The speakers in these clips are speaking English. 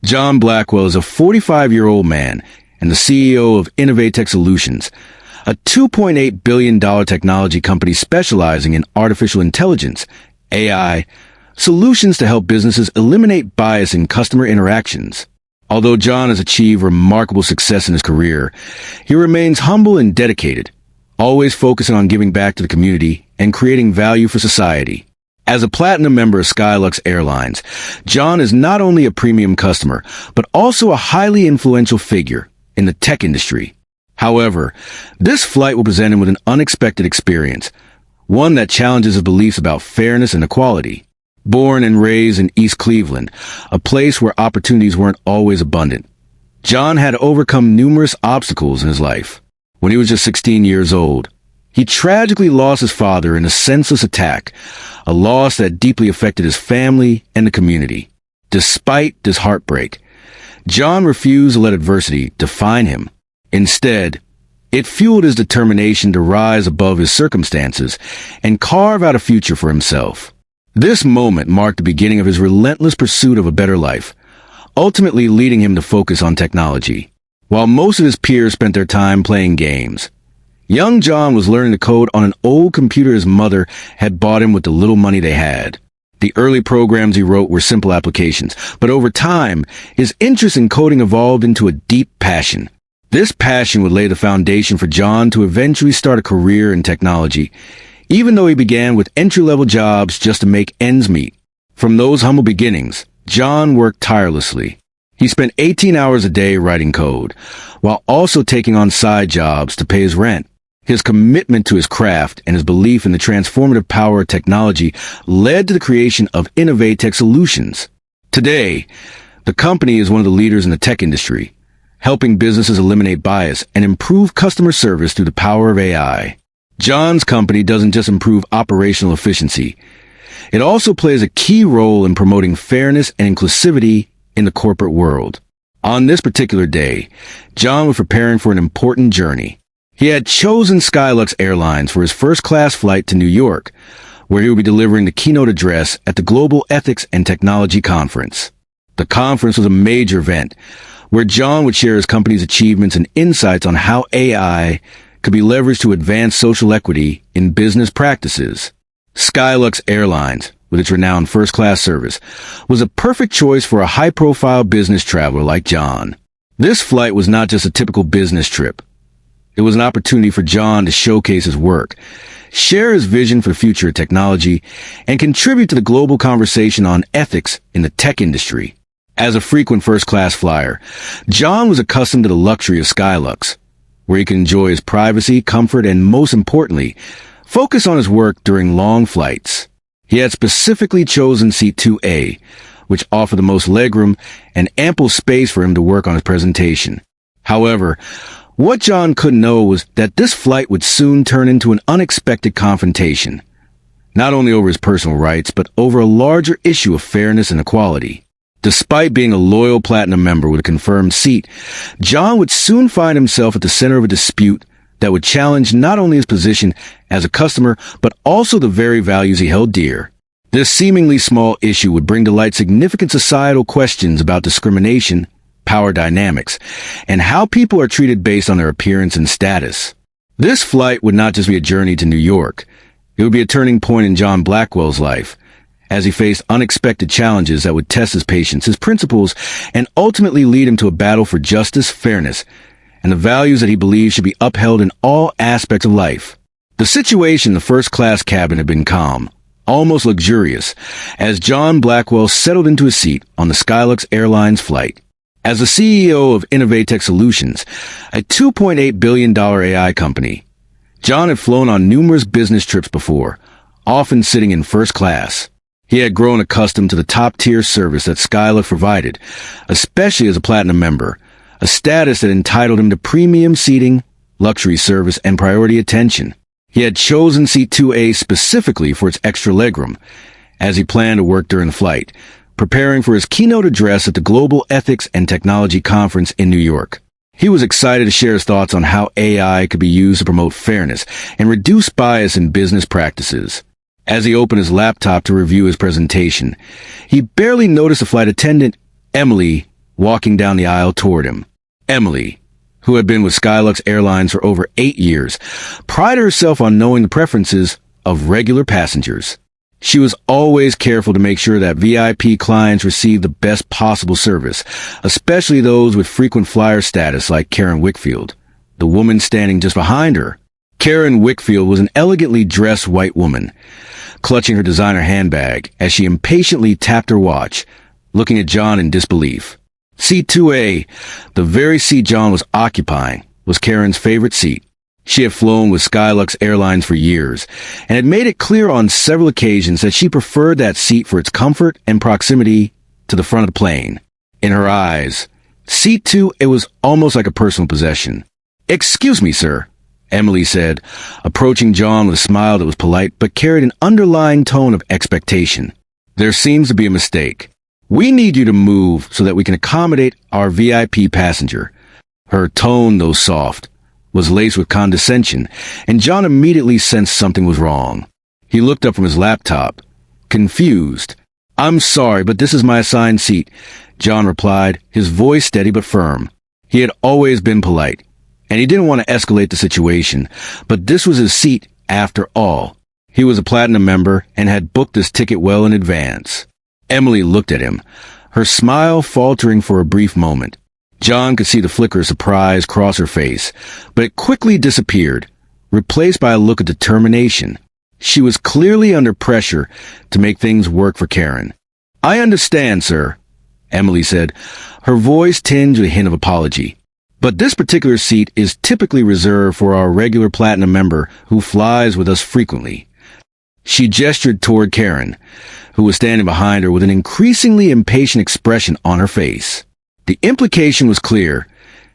John Blackwell is a 45-year-old man and the CEO of Innovatech Solutions, a $2.8 billion technology company specializing in artificial intelligence, AI, solutions to help businesses eliminate bias in customer interactions. Although John has achieved remarkable success in his career, he remains humble and dedicated, always focusing on giving back to the community and creating value for society. As a platinum member of Skylux Airlines, John is not only a premium customer, but also a highly influential figure in the tech industry. However, this flight will present him with an unexpected experience, one that challenges his beliefs about fairness and equality. Born and raised in East Cleveland, a place where opportunities weren't always abundant, John had to overcome numerous obstacles in his life. When he was just 16 years old, he tragically lost his father in a senseless attack, a loss that deeply affected his family and the community. Despite this heartbreak, John refused to let adversity define him. Instead, it fueled his determination to rise above his circumstances and carve out a future for himself. This moment marked the beginning of his relentless pursuit of a better life, ultimately leading him to focus on technology. While most of his peers spent their time playing games, young John was learning to code on an old computer his mother had bought him with the little money they had. The early programs he wrote were simple applications, but over time, his interest in coding evolved into a deep passion. This passion would lay the foundation for John to eventually start a career in technology, even though he began with entry-level jobs just to make ends meet. From those humble beginnings, John worked tirelessly. He spent 18 hours a day writing code, while also taking on side jobs to pay his rent. His commitment to his craft and his belief in the transformative power of technology led to the creation of Innovatech Solutions. Today, the company is one of the leaders in the tech industry, helping businesses eliminate bias and improve customer service through the power of AI. John's company doesn't just improve operational efficiency. It also plays a key role in promoting fairness and inclusivity in the corporate world. On this particular day, John was preparing for an important journey. He had chosen Skylux Airlines for his first-class flight to New York, where he would be delivering the keynote address at the Global Ethics and Technology Conference. The conference was a major event, where John would share his company's achievements and insights on how AI could be leveraged to advance social equity in business practices. Skylux Airlines, with its renowned first-class service, was a perfect choice for a high-profile business traveler like John. This flight was not just a typical business trip. It was an opportunity for John to showcase his work, share his vision for the future of technology, and contribute to the global conversation on ethics in the tech industry. As a frequent first-class flyer, John was accustomed to the luxury of Skylux, where he could enjoy his privacy, comfort, and most importantly, focus on his work during long flights. He had specifically chosen seat 2A, which offered the most legroom and ample space for him to work on his presentation. However, what John couldn't know was that this flight would soon turn into an unexpected confrontation, not only over his personal rights, but over a larger issue of fairness and equality. Despite being a loyal platinum member with a confirmed seat, John would soon find himself at the center of a dispute that would challenge not only his position as a customer, but also the very values he held dear. This seemingly small issue would bring to light significant societal questions about discrimination, power dynamics, and how people are treated based on their appearance and status. This flight would not just be a journey to New York. It would be a turning point in John Blackwell's life, as he faced unexpected challenges that would test his patience, his principles, and ultimately lead him to a battle for justice, fairness, and the values that he believes should be upheld in all aspects of life. The situation in the first-class cabin had been calm, almost luxurious, as John Blackwell settled into his seat on the Skylux Airlines flight. As the CEO of Innovatech Solutions, a $2.8 billion AI company, John had flown on numerous business trips before, often sitting in first class. He had grown accustomed to the top-tier service that Skylux provided, especially as a platinum member, a status that entitled him to premium seating, luxury service, and priority attention. He had chosen seat 2A specifically for its extra legroom, as he planned to work during the flight, preparing for his keynote address at the Global Ethics and Technology Conference in New York. He was excited to share his thoughts on how AI could be used to promote fairness and reduce bias in business practices. As he opened his laptop to review his presentation, he barely noticed a flight attendant, Emily, walking down the aisle toward him. Emily, who had been with Skylux Airlines for over 8 years, prided herself on knowing the preferences of regular passengers. She was always careful to make sure that VIP clients received the best possible service, especially those with frequent flyer status like Karen Wickfield, the woman standing just behind her. Karen Wickfield was an elegantly dressed white woman, clutching her designer handbag as she impatiently tapped her watch, looking at John in disbelief. Seat 2A, the very seat John was occupying, was Karen's favorite seat. She had flown with Skylux Airlines for years and had made it clear on several occasions that she preferred that seat for its comfort and proximity to the front of the plane. In her eyes, seat 2, it was almost like a personal possession. "Excuse me, sir," Emily said, approaching John with a smile that was polite but carried an underlying tone of expectation. "There seems to be a mistake. We need you to move so that we can accommodate our VIP passenger." Her tone, though soft, was laced with condescension, and John immediately sensed something was wrong. He looked up from his laptop, confused. "I'm sorry, but this is my assigned seat," John replied, his voice steady but firm. He had always been polite, and he didn't want to escalate the situation, but this was his seat after all. He was a platinum member and had booked this ticket well in advance. Emily looked at him, her smile faltering for a brief moment. John could see the flicker of surprise cross her face, but it quickly disappeared, replaced by a look of determination. She was clearly under pressure to make things work for Karen. "I understand, sir," Emily said, her voice tinged with a hint of apology. "But this particular seat is typically reserved for our regular platinum member who flies with us frequently." She gestured toward Karen, who was standing behind her with an increasingly impatient expression on her face. The implication was clear.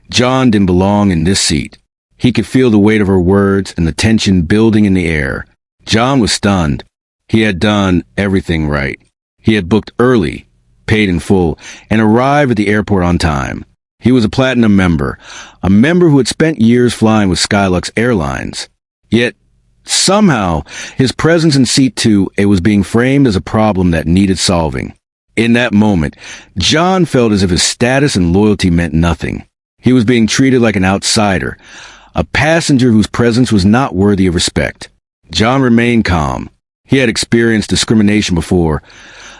John didn't belong in this seat. He could feel the weight of her words and the tension building in the air. John was stunned. He had done everything right. He had booked early, paid in full, and arrived at the airport on time. He was a platinum member, a member who had spent years flying with Skylux Airlines. Yet, somehow, his presence in seat 2A was being framed as a problem that needed solving. In that moment, John felt as if his status and loyalty meant nothing. He was being treated like an outsider, a passenger whose presence was not worthy of respect. John remained calm. He had experienced discrimination before,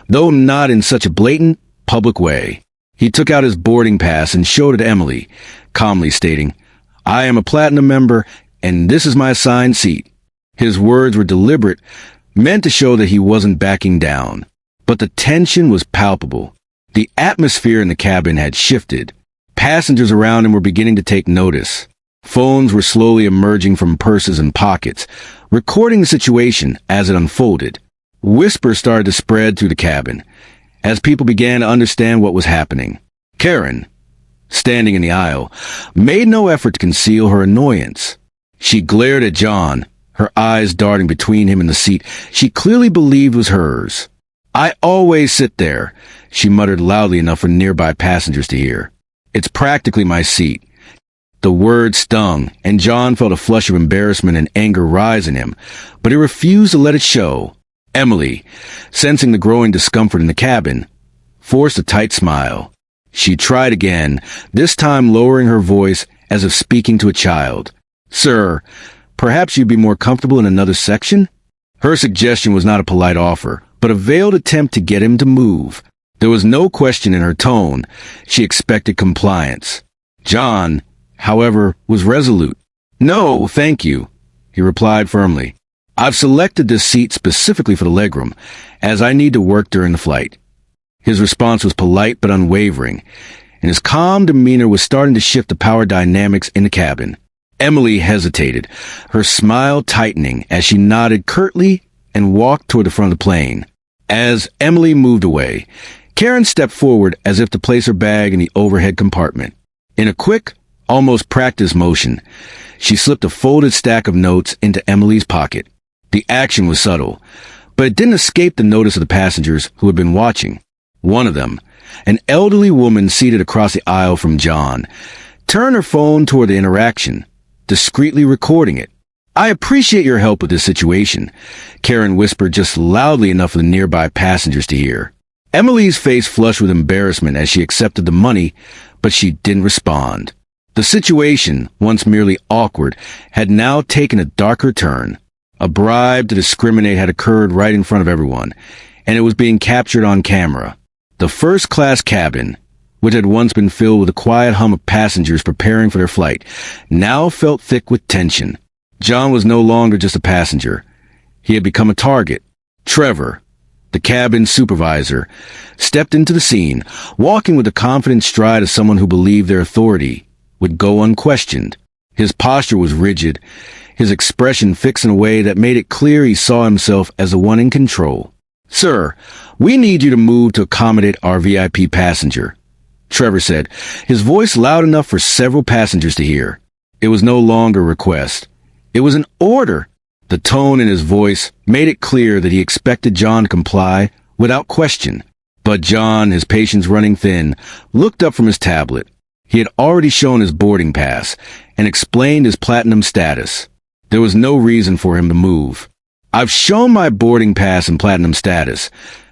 though not in such a blatant, public way. He took out his boarding pass and showed it to Emily, calmly stating, "I am a platinum member, and this is my assigned seat." His words were deliberate, meant to show that he wasn't backing down. But the tension was palpable. The atmosphere in the cabin had shifted. Passengers around him were beginning to take notice. Phones were slowly emerging from purses and pockets, recording the situation as it unfolded. Whispers started to spread through the cabin, as people began to understand what was happening. Karen, standing in the aisle, made no effort to conceal her annoyance. She glared at John, her eyes darting between him and the seat she clearly believed was hers. "I always sit there," she muttered loudly enough for nearby passengers to hear. "It's practically my seat." The word stung, and John felt a flush of embarrassment and anger rise in him, but he refused to let it show. Emily, sensing the growing discomfort in the cabin, forced a tight smile. She tried again, this time lowering her voice as if speaking to a child. "Sir, perhaps you'd be more comfortable in another section?" Her suggestion was not a polite offer, but a veiled attempt to get him to move. There was no question in her tone. She expected compliance. John, however, was resolute. "No, thank you," he replied firmly. "I've selected this seat specifically for the legroom, as I need to work during the flight." His response was polite but unwavering, and his calm demeanor was starting to shift the power dynamics in the cabin. Emily hesitated, her smile tightening as she nodded curtly and walked toward the front of the plane. As Emily moved away, Karen stepped forward as if to place her bag in the overhead compartment. In a quick, almost practiced motion, she slipped a folded stack of notes into Emily's pocket. The action was subtle, but it didn't escape the notice of the passengers who had been watching. One of them, an elderly woman seated across the aisle from John, turned her phone toward the interaction, discreetly recording it. "I appreciate your help with this situation," Karen whispered just loudly enough for the nearby passengers to hear. Emily's face flushed with embarrassment as she accepted the money, but she didn't respond. The situation, once merely awkward, had now taken a darker turn. A bribe to discriminate had occurred right in front of everyone, and it was being captured on camera. The first-class cabin, which had once been filled with a quiet hum of passengers preparing for their flight, now felt thick with tension. John was no longer just a passenger. He had become a target. Trevor, the cabin supervisor, stepped into the scene, walking with the confident stride of someone who believed their authority would go unquestioned. His posture was rigid, his expression fixed in a way that made it clear he saw himself as the one in control. "Sir, we need you to move to accommodate our VIP passenger," Trevor said, his voice loud enough for several passengers to hear. It was no longer a request. It was an order. The tone in his voice made it clear that he expected John to comply without question. But John, his patience running thin, looked up from his tablet. He had already shown his boarding pass and explained his platinum status. There was no reason for him to move. "I've shown my boarding pass and platinum status,"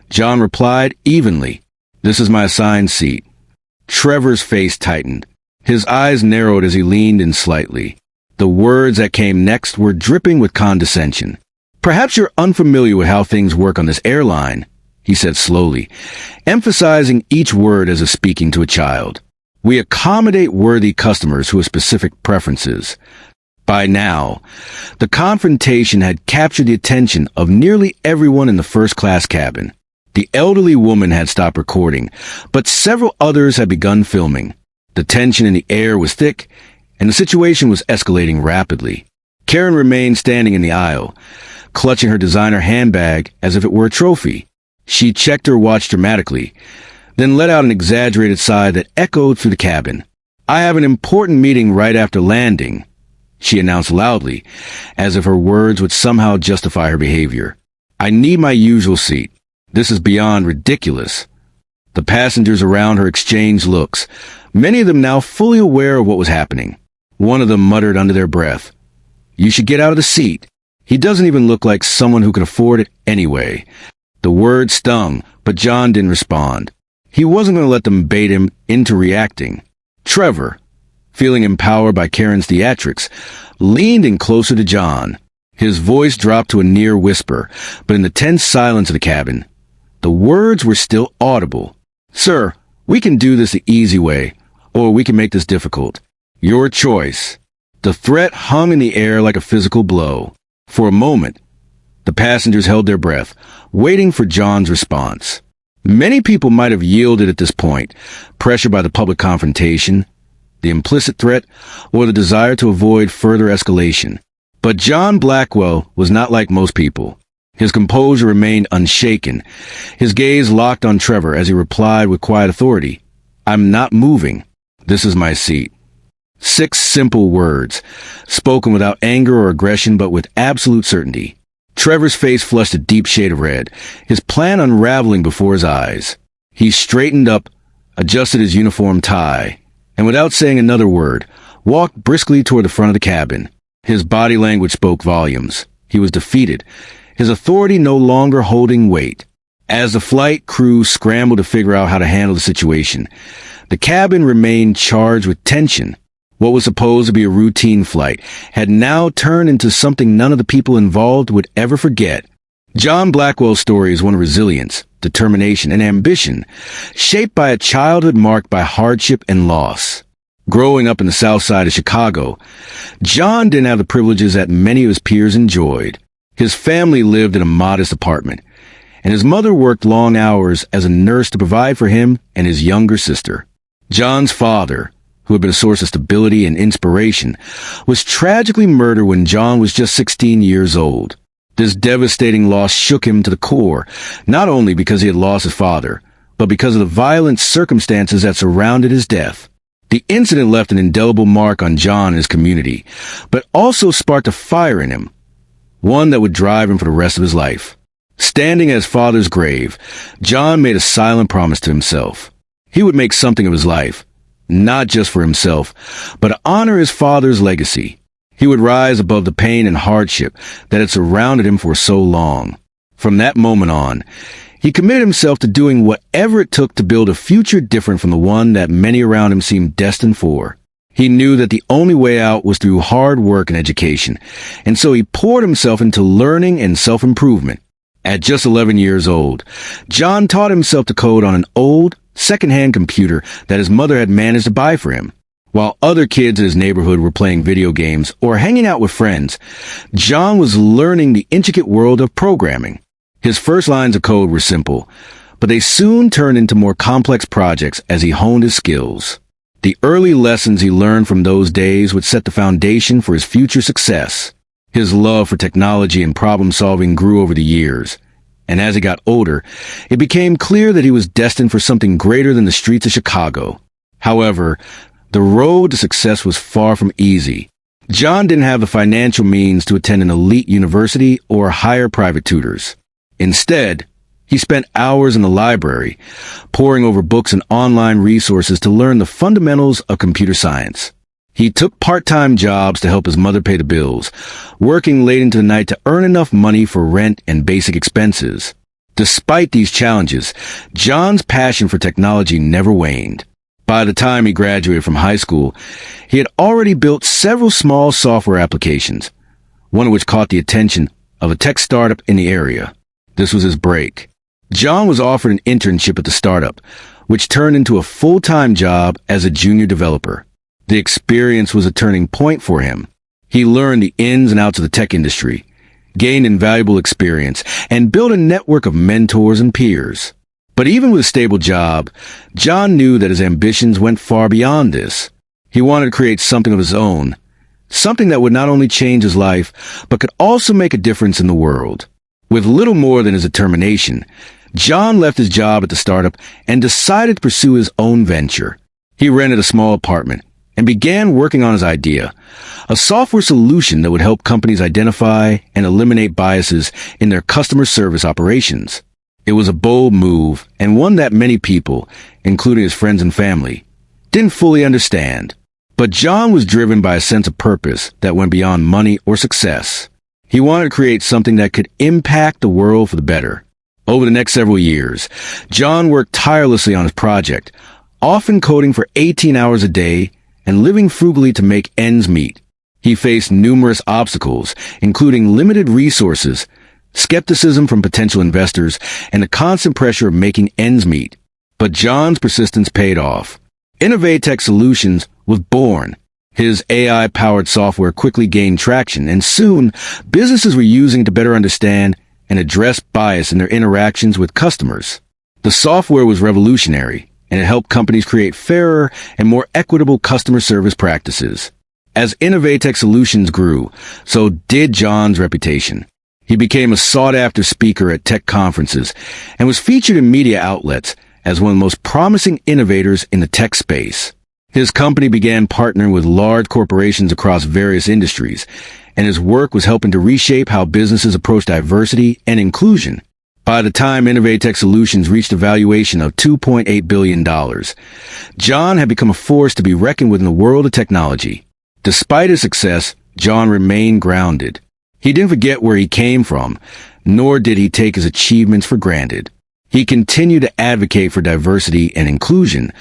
John replied evenly. "This is my assigned seat." Trevor's face tightened. His eyes narrowed as he leaned in slightly. The words that came next were dripping with condescension. "Perhaps you're unfamiliar with how things work on this airline," he said slowly, emphasizing each word as if speaking to a child. "We accommodate worthy customers who have specific preferences." By now, the confrontation had captured the attention of nearly everyone in the first-class cabin. The elderly woman had stopped recording, but several others had begun filming. The tension in the air was thick, and the situation was escalating rapidly. Karen remained standing in the aisle, clutching her designer handbag as if it were a trophy. She checked her watch dramatically, then let out an exaggerated sigh that echoed through the cabin. "I have an important meeting right after landing," she announced loudly, as if her words would somehow justify her behavior. "I need my usual seat. This is beyond ridiculous." The passengers around her exchanged looks, many of them now fully aware of what was happening. One of them muttered under their breath, "You should get out of the seat. He doesn't even look like someone who can afford it anyway." The word stung, but John didn't respond. He wasn't going to let them bait him into reacting. Trevor, feeling empowered by Karen's theatrics, leaned in closer to John. His voice dropped to a near whisper, but in the tense silence of the cabin, the words were still audible. "Sir, we can do this the easy way, or we can make this difficult. Your choice." The threat hung in the air like a physical blow. For a moment, the passengers held their breath, waiting for John's response. Many people might have yielded at this point, pressured by the public confrontation, the implicit threat, or the desire to avoid further escalation. But John Blackwell was not like most people. His composure remained unshaken, his gaze locked on Trevor as he replied with quiet authority, "I'm not moving. This is my seat." 6 simple words, spoken without anger or aggression but with absolute certainty. Trevor's face flushed a deep shade of red, his plan unraveling before his eyes. He straightened up, adjusted his uniform tie, and without saying another word, walked briskly toward the front of the cabin. His body language spoke volumes. He was defeated, his authority no longer holding weight. As the flight crew scrambled to figure out how to handle the situation, the cabin remained charged with tension. What was supposed to be a routine flight had now turned into something none of the people involved would ever forget. John Blackwell's story is one of resilience, determination, and ambition, shaped by a childhood marked by hardship and loss. Growing up in the south side of Chicago, John didn't have the privileges that many of his peers enjoyed. His family lived in a modest apartment, and his mother worked long hours as a nurse to provide for him and his younger sister. John's father, who had been a source of stability and inspiration, was tragically murdered when John was just 16 years old. This devastating loss shook him to the core, not only because he had lost his father, but because of the violent circumstances that surrounded his death. The incident left an indelible mark on John and his community, but also sparked a fire in him, one that would drive him for the rest of his life. Standing at his father's grave, John made a silent promise to himself. He would make something of his life, not just for himself, but to honor his father's legacy. He would rise above the pain and hardship that had surrounded him for so long. From that moment on, He committed himself to doing whatever it took to build a future different from the one that many around him seemed destined for. He knew that the only way out was through hard work and education, and so he poured himself into learning and self-improvement. At just 11 years old, John taught himself to code on an old, second-hand computer that his mother had managed to buy for him. While other kids in his neighborhood were playing video games or hanging out with friends, John was learning the intricate world of programming. His first lines of code were simple, but they soon turned into more complex projects as he honed his skills. The early lessons he learned from those days would set the foundation for his future success. His love for technology and problem-solving grew over the years, and as he got older, it became clear that he was destined for something greater than the streets of Chicago. However, the road to success was far from easy. John didn't have the financial means to attend an elite university or hire private tutors. Instead, he spent hours in the library, poring over books and online resources to learn the fundamentals of computer science. He took part-time jobs to help his mother pay the bills, working late into the night to earn enough money for rent and basic expenses. Despite these challenges, John's passion for technology never waned. By the time he graduated from high school, he had already built several small software applications, one of which caught the attention of a tech startup in the area. This was his break. John was offered an internship at the startup, which turned into a full-time job as a junior developer. The experience was a turning point for him. He learned the ins and outs of the tech industry, gained invaluable experience, and built a network of mentors and peers. But even with a stable job, John knew that his ambitions went far beyond this. He wanted to create something of his own, something that would not only change his life, but could also make a difference in the world. With little more than his determination, John left his job at the startup and decided to pursue his own venture. He rented a small apartment and began working on his idea, a software solution that would help companies identify and eliminate biases in their customer service operations. It was a bold move and one that many people, including his friends and family, didn't fully understand. But John was driven by a sense of purpose that went beyond money or success. He wanted to create something that could impact the world for the better. Over the next several years, John worked tirelessly on his project, often coding for 18 hours a day and living frugally to make ends meet. He faced numerous obstacles, including limited resources, skepticism from potential investors, and the constant pressure of making ends meet. But John's persistence paid off. Innovatech Solutions was born. His AI-powered software quickly gained traction, and soon, businesses were using it to better understand and address bias in their interactions with customers. The software was revolutionary, and it helped companies create fairer and more equitable customer service practices. As Innovatech Solutions grew, so did John's reputation. He became a sought-after speaker at tech conferences and was featured in media outlets as one of the most promising innovators in the tech space. His company began partnering with large corporations across various industries, and his work was helping to reshape how businesses approach diversity and inclusion. By the time Innovatech Solutions reached a valuation of $2.8 billion, John had become a force to be reckoned with in the world of technology. Despite his success, John remained grounded. He didn't forget where he came from, nor did he take his achievements for granted. He continued to advocate for diversity and inclusion,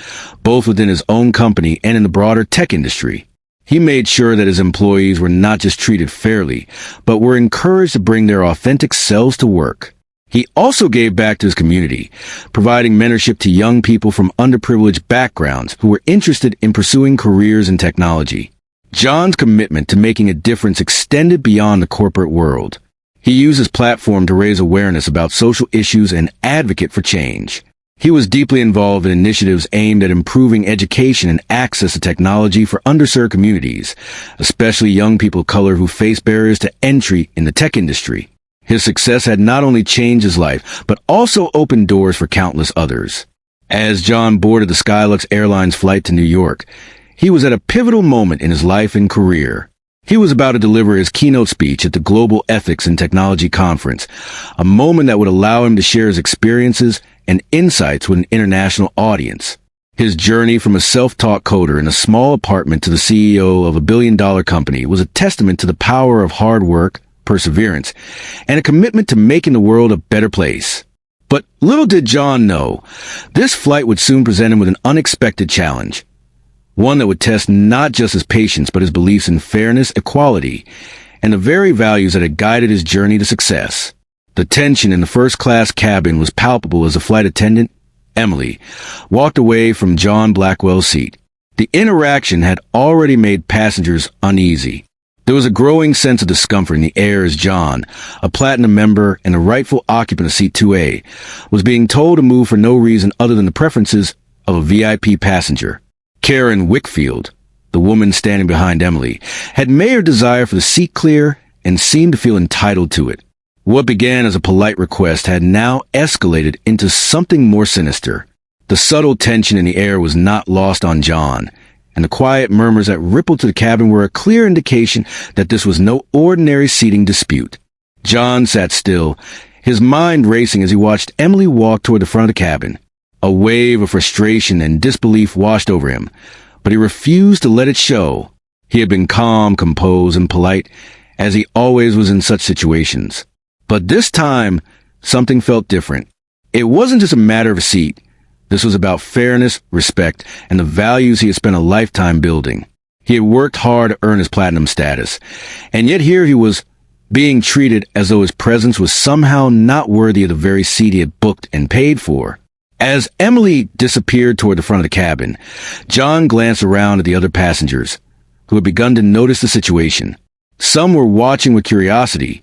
both within his own company and in the broader tech industry. He made sure that his employees were not just treated fairly, but were encouraged to bring their authentic selves to work. He also gave back to his community, providing mentorship to young people from underprivileged backgrounds who were interested in pursuing careers in technology. John's commitment to making a difference extended beyond the corporate world. He used his platform to raise awareness about social issues and advocate for change. He was deeply involved in initiatives aimed at improving education and access to technology for underserved communities, especially young people of color who face barriers to entry in the tech industry. His success had not only changed his life, but also opened doors for countless others. As John boarded the Skylux Airlines flight to New York, he was at a pivotal moment in his life and career. He was about to deliver his keynote speech at the Global Ethics and Technology Conference, a moment that would allow him to share his experiences and insights with an international audience. His journey from a self-taught coder in a small apartment to the CEO of a billion-dollar company was a testament to the power of hard work, perseverance, and a commitment to making the world a better place. But little did John know, this flight would soon present him with an unexpected challenge. One that would test not just his patience, but his beliefs in fairness, equality, and the very values that had guided his journey to success. The tension in the first-class cabin was palpable as the flight attendant, Emily, walked away from John Blackwell's seat. The interaction had already made passengers uneasy. There was a growing sense of discomfort in the air as John, a platinum member and a rightful occupant of seat 2A, was being told to move for no reason other than the preferences of a VIP passenger. Karen Wickfield, the woman standing behind Emily, had made her desire for the seat clear and seemed to feel entitled to it. What began as a polite request had now escalated into something more sinister. The subtle tension in the air was not lost on John, and the quiet murmurs that rippled to the cabin were a clear indication that this was no ordinary seating dispute. John sat still, his mind racing as he watched Emily walk toward the front of the cabin. A wave of frustration and disbelief washed over him, but he refused to let it show. He had been calm, composed, and polite, as he always was in such situations. But this time, something felt different. It wasn't just a matter of a seat. This was about fairness, respect, and the values he had spent a lifetime building. He had worked hard to earn his platinum status, and yet here he was being treated as though his presence was somehow not worthy of the very seat he had booked and paid for. As Emily disappeared toward the front of the cabin, John glanced around at the other passengers, who had begun to notice the situation. Some were watching with curiosity,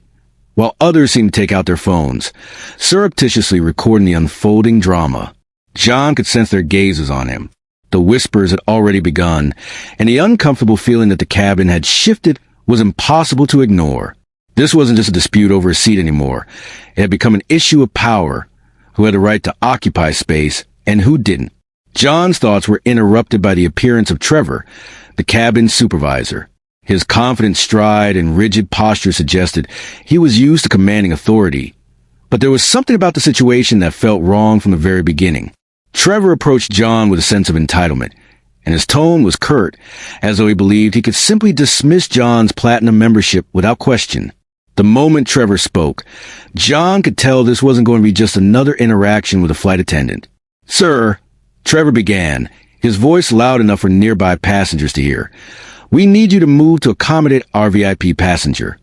while others seemed to take out their phones, surreptitiously recording the unfolding drama. John could sense their gazes on him. The whispers had already begun, and the uncomfortable feeling that the cabin had shifted was impossible to ignore. This wasn't just a dispute over a seat anymore. It had become an issue of power. Who had the right to occupy space, and who didn't? John's thoughts were interrupted by the appearance of Trevor, the cabin supervisor. His confident stride and rigid posture suggested he was used to commanding authority. But there was something about the situation that felt wrong from the very beginning. Trevor approached John with a sense of entitlement, and his tone was curt, as though he believed he could simply dismiss John's platinum membership without question. The moment Trevor spoke, John could tell this wasn't going to be just another interaction with a flight attendant. "Sir," Trevor began, his voice loud enough for nearby passengers to hear, "we need you to move to accommodate our VIP passenger."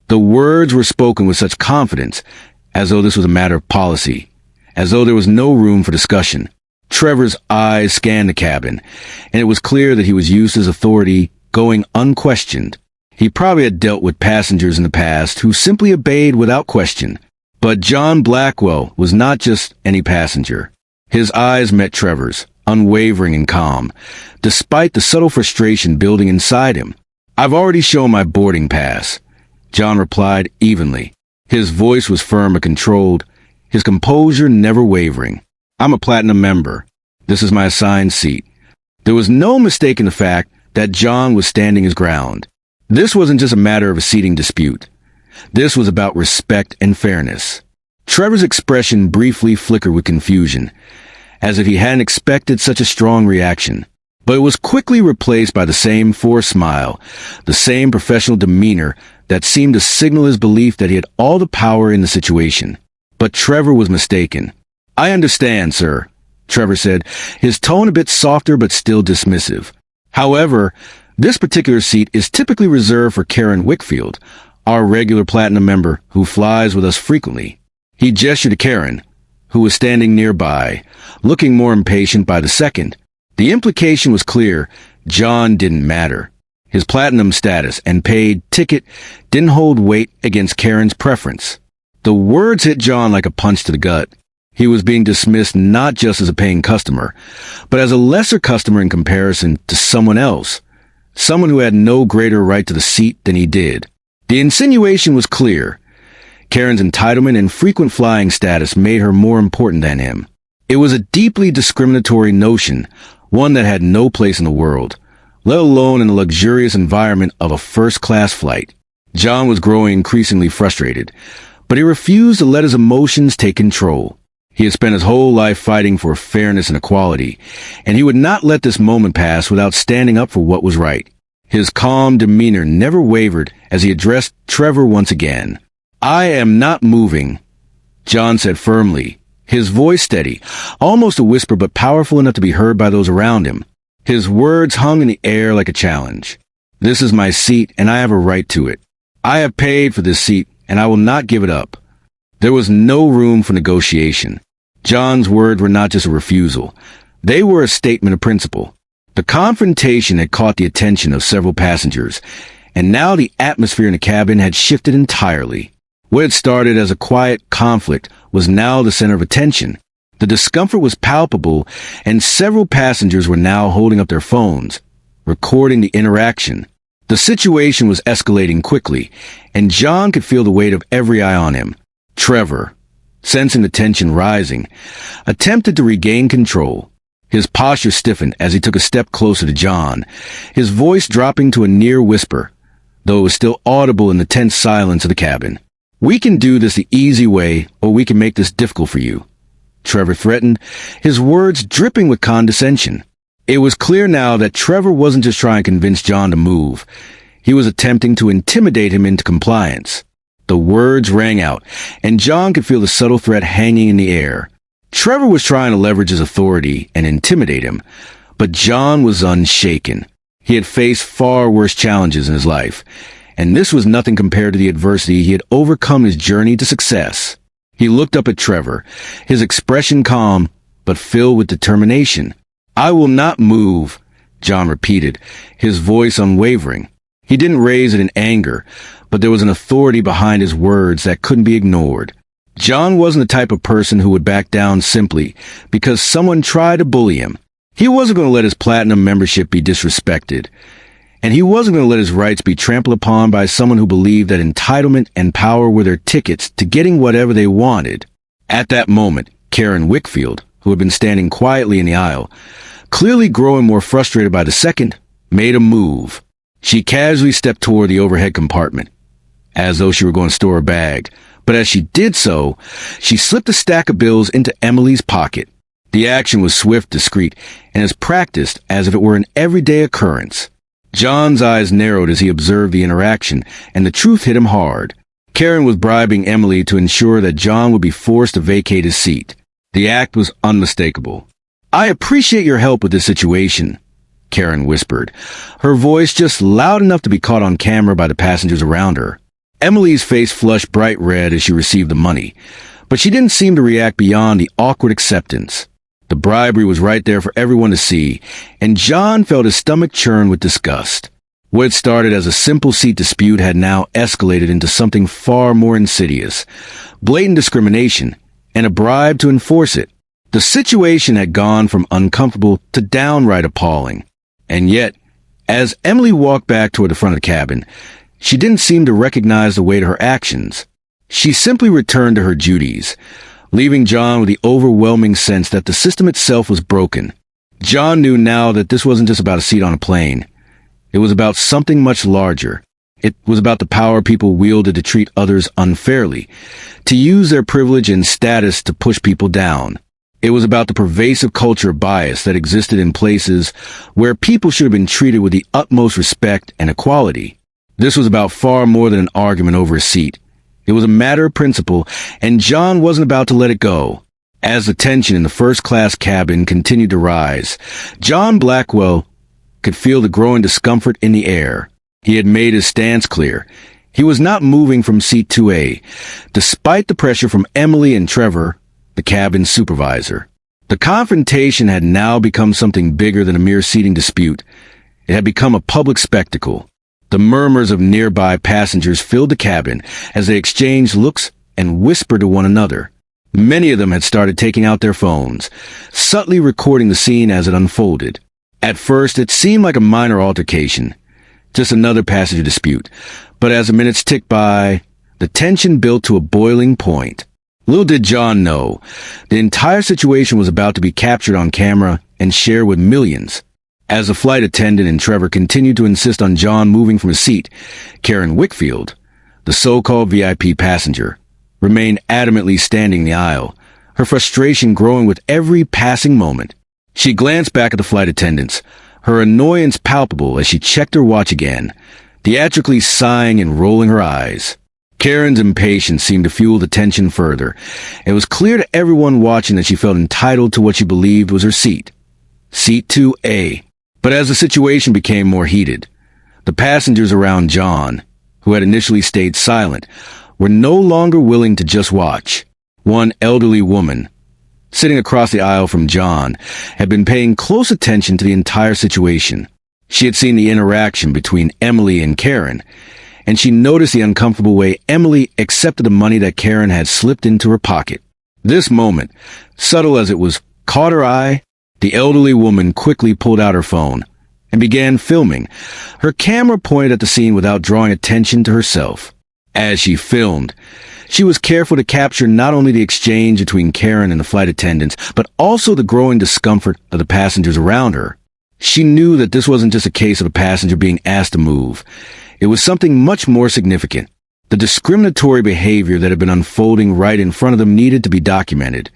The words were spoken with such confidence, as though this was a matter of policy, as though there was no room for discussion. Trevor's eyes scanned the cabin, and it was clear that he was used to his authority going unquestioned. He probably had dealt with passengers in the past who simply obeyed without question. But John Blackwell was not just any passenger. His eyes met Trevor's, unwavering and calm, despite the subtle frustration building inside him. "I've already shown my boarding pass," John replied evenly. His voice was firm and controlled, his composure never wavering. "I'm a platinum member. This is my assigned seat." There was no mistaking the fact that John was standing his ground. This wasn't just a matter of a seating dispute. This was about respect and fairness. Trevor's expression briefly flickered with confusion, as if he hadn't expected such a strong reaction. But it was quickly replaced by the same forced smile, the same professional demeanor that seemed to signal his belief that he had all the power in the situation. But Trevor was mistaken. "I understand, sir," Trevor said, his tone a bit softer but still dismissive. "However, this particular seat is typically reserved for Karen Wickfield, our regular platinum member who flies with us frequently." He gestured to Karen, who was standing nearby, looking more impatient by the second. The implication was clear. John didn't matter. His platinum status and paid ticket didn't hold weight against Karen's preference. The words hit John like a punch to the gut. He was being dismissed not just as a paying customer, but as a lesser customer in comparison to someone else. Someone who had no greater right to the seat than he did. The insinuation was clear. Karen's entitlement and frequent flying status made her more important than him. It was a deeply discriminatory notion, one that had no place in the world, let alone in the luxurious environment of a first-class flight. John was growing increasingly frustrated, but he refused to let his emotions take control. He had spent his whole life fighting for fairness and equality, and he would not let this moment pass without standing up for what was right. His calm demeanor never wavered as he addressed Trevor once again. "I am not moving," John said firmly, His voice steady, almost a whisper but powerful enough to be heard by those around him. His words hung in the air like a challenge. This is my seat, and I have a right to it. I have paid for this seat, and I will not give it up. There was no room for negotiation. John's words were not just a refusal. They were a statement of principle. The confrontation had caught the attention of several passengers, and now the atmosphere in the cabin had shifted entirely. What had started as a quiet conflict was now the center of attention. The discomfort was palpable, and several passengers were now holding up their phones, recording the interaction. The situation was escalating quickly, and John could feel the weight of every eye on him. Trevor, sensing the tension rising, attempted to regain control. His posture stiffened as he took a step closer to John, his voice dropping to a near whisper, though it was still audible in the tense silence of the cabin. "We can do this the easy way, or we can make this difficult for you," Trevor threatened, his words dripping with condescension. It was clear now that Trevor wasn't just trying to convince John to move. He was attempting to intimidate him into compliance. The words rang out, and John could feel the subtle threat hanging in the air. Trevor was trying to leverage his authority and intimidate him, but John was unshaken. He had faced far worse challenges in his life, and this was nothing compared to the adversity he had overcome his journey to success. He looked up at Trevor, his expression calm, but filled with determination. "I will not move," John repeated, his voice unwavering. He didn't raise it in anger, but there was an authority behind his words that couldn't be ignored. John wasn't the type of person who would back down simply because someone tried to bully him. He wasn't going to let his platinum membership be disrespected, and he wasn't going to let his rights be trampled upon by someone who believed that entitlement and power were their tickets to getting whatever they wanted. At that moment, Karen Wickfield, who had been standing quietly in the aisle, clearly growing more frustrated by the second, made a move. She casually stepped toward the overhead compartment, as though she were going to store a bag. But as she did so, she slipped a stack of bills into Emily's pocket. The action was swift, discreet, and as practiced as if it were an everyday occurrence. John's eyes narrowed as he observed the interaction, and the truth hit him hard. Karen was bribing Emily to ensure that John would be forced to vacate his seat. The act was unmistakable. "I appreciate your help with this situation," Karen whispered, her voice just loud enough to be caught on camera by the passengers around her. Emily's face flushed bright red as she received the money, but she didn't seem to react beyond the awkward acceptance. The bribery was right there for everyone to see, and John felt his stomach churn with disgust. What had started as a simple seat dispute had now escalated into something far more insidious: blatant discrimination, and a bribe to enforce it. The situation had gone from uncomfortable to downright appalling. And yet, as Emily walked back toward the front of the cabin, she didn't seem to recognize the weight of her actions. She simply returned to her duties, leaving John with the overwhelming sense that the system itself was broken. John knew now that this wasn't just about a seat on a plane. It was about something much larger. It was about the power people wielded to treat others unfairly, to use their privilege and status to push people down. It was about the pervasive culture of bias that existed in places where people should have been treated with the utmost respect and equality. This was about far more than an argument over a seat. It was a matter of principle, and John wasn't about to let it go. As the tension in the first-class cabin continued to rise, John Blackwell could feel the growing discomfort in the air. He had made his stance clear. He was not moving from seat 2A, despite the pressure from Emily and Trevor, the cabin supervisor. The confrontation had now become something bigger than a mere seating dispute. It had become a public spectacle. The murmurs of nearby passengers filled the cabin as they exchanged looks and whispered to one another. Many of them had started taking out their phones, subtly recording the scene as it unfolded. At first, it seemed like a minor altercation, just another passenger dispute, but as the minutes ticked by, the tension built to a boiling point. Little did John know, the entire situation was about to be captured on camera and shared with millions. As the flight attendant and Trevor continued to insist on John moving from his seat, Karen Wickfield, the so-called VIP passenger, remained adamantly standing in the aisle, her frustration growing with every passing moment. She glanced back at the flight attendants, her annoyance palpable as she checked her watch again, theatrically sighing and rolling her eyes. Karen's impatience seemed to fuel the tension further. It was clear to everyone watching that she felt entitled to what she believed was her seat. Seat 2A. But as the situation became more heated, the passengers around John, who had initially stayed silent, were no longer willing to just watch. One elderly woman, sitting across the aisle from John, had been paying close attention to the entire situation. She had seen the interaction between Emily and Karen, and she noticed the uncomfortable way Emily accepted the money that Karen had slipped into her pocket. This moment, subtle as it was, caught her eye. The elderly woman quickly pulled out her phone and began filming. Her camera pointed at the scene without drawing attention to herself. As she filmed, she was careful to capture not only the exchange between Karen and the flight attendants, but also the growing discomfort of the passengers around her. She knew that this wasn't just a case of a passenger being asked to move. It was something much more significant. The discriminatory behavior that had been unfolding right in front of them needed to be documented.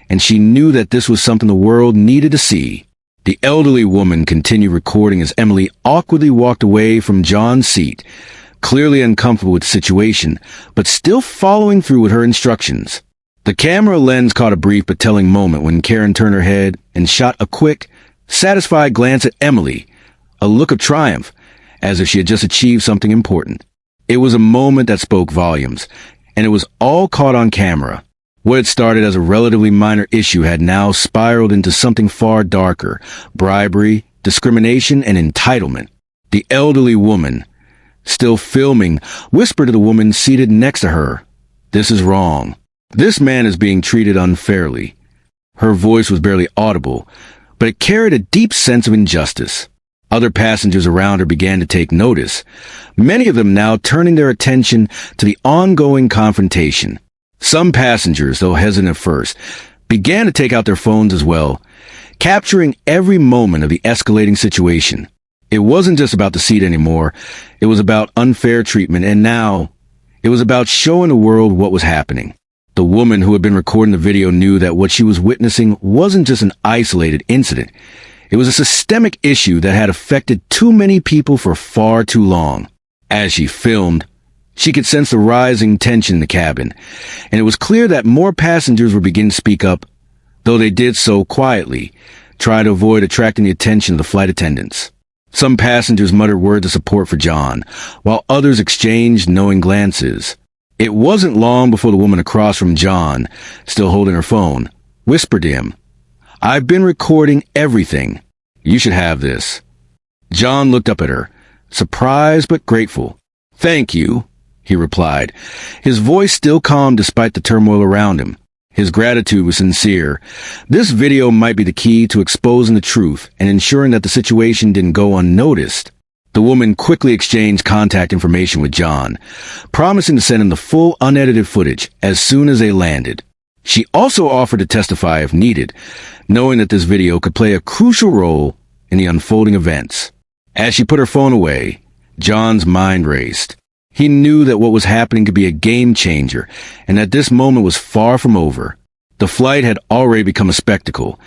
And she knew that this was something the world needed to see. The elderly woman continued recording as Emily awkwardly walked away from John's seat, clearly uncomfortable with the situation, but still following through with her instructions. The camera lens caught a brief but telling moment when Karen turned her head and shot a quick, satisfied glance at Emily, a look of triumph, as if she had just achieved something important. It was a moment that spoke volumes, and it was all caught on camera. What had started as a relatively minor issue had now spiraled into something far darker: bribery, discrimination, and entitlement. The elderly woman, still filming, whispered to the woman seated next to her, "This is wrong. This man is being treated unfairly." Her voice was barely audible, but it carried a deep sense of injustice. Other passengers around her began to take notice, many of them now turning their attention to the ongoing confrontation. Some passengers, though hesitant at first, began to take out their phones as well, capturing every moment of the escalating situation. It wasn't just about the seat anymore. It was about unfair treatment, and now it was about showing the world what was happening. The woman who had been recording the video knew that what she was witnessing wasn't just an isolated incident. It was a systemic issue that had affected too many people for far too long. As she filmed, she could sense the rising tension in the cabin, and it was clear that more passengers were beginning to speak up, though they did so quietly, trying to avoid attracting the attention of the flight attendants. Some passengers muttered words of support for John, while others exchanged knowing glances. It wasn't long before the woman across from John, still holding her phone, whispered to him, "I've been recording everything. You should have this." John looked up at her, surprised but grateful. "Thank you," he replied, his voice still calm despite the turmoil around him. His gratitude was sincere. This video might be the key to exposing the truth and ensuring that the situation didn't go unnoticed. The woman quickly exchanged contact information with John, promising to send him the full unedited footage as soon as they landed. She also offered to testify if needed, knowing that this video could play a crucial role in the unfolding events. As she put her phone away, John's mind raced. He knew that what was happening could be a game changer, and that this moment was far from over. The flight had already become a spectacle,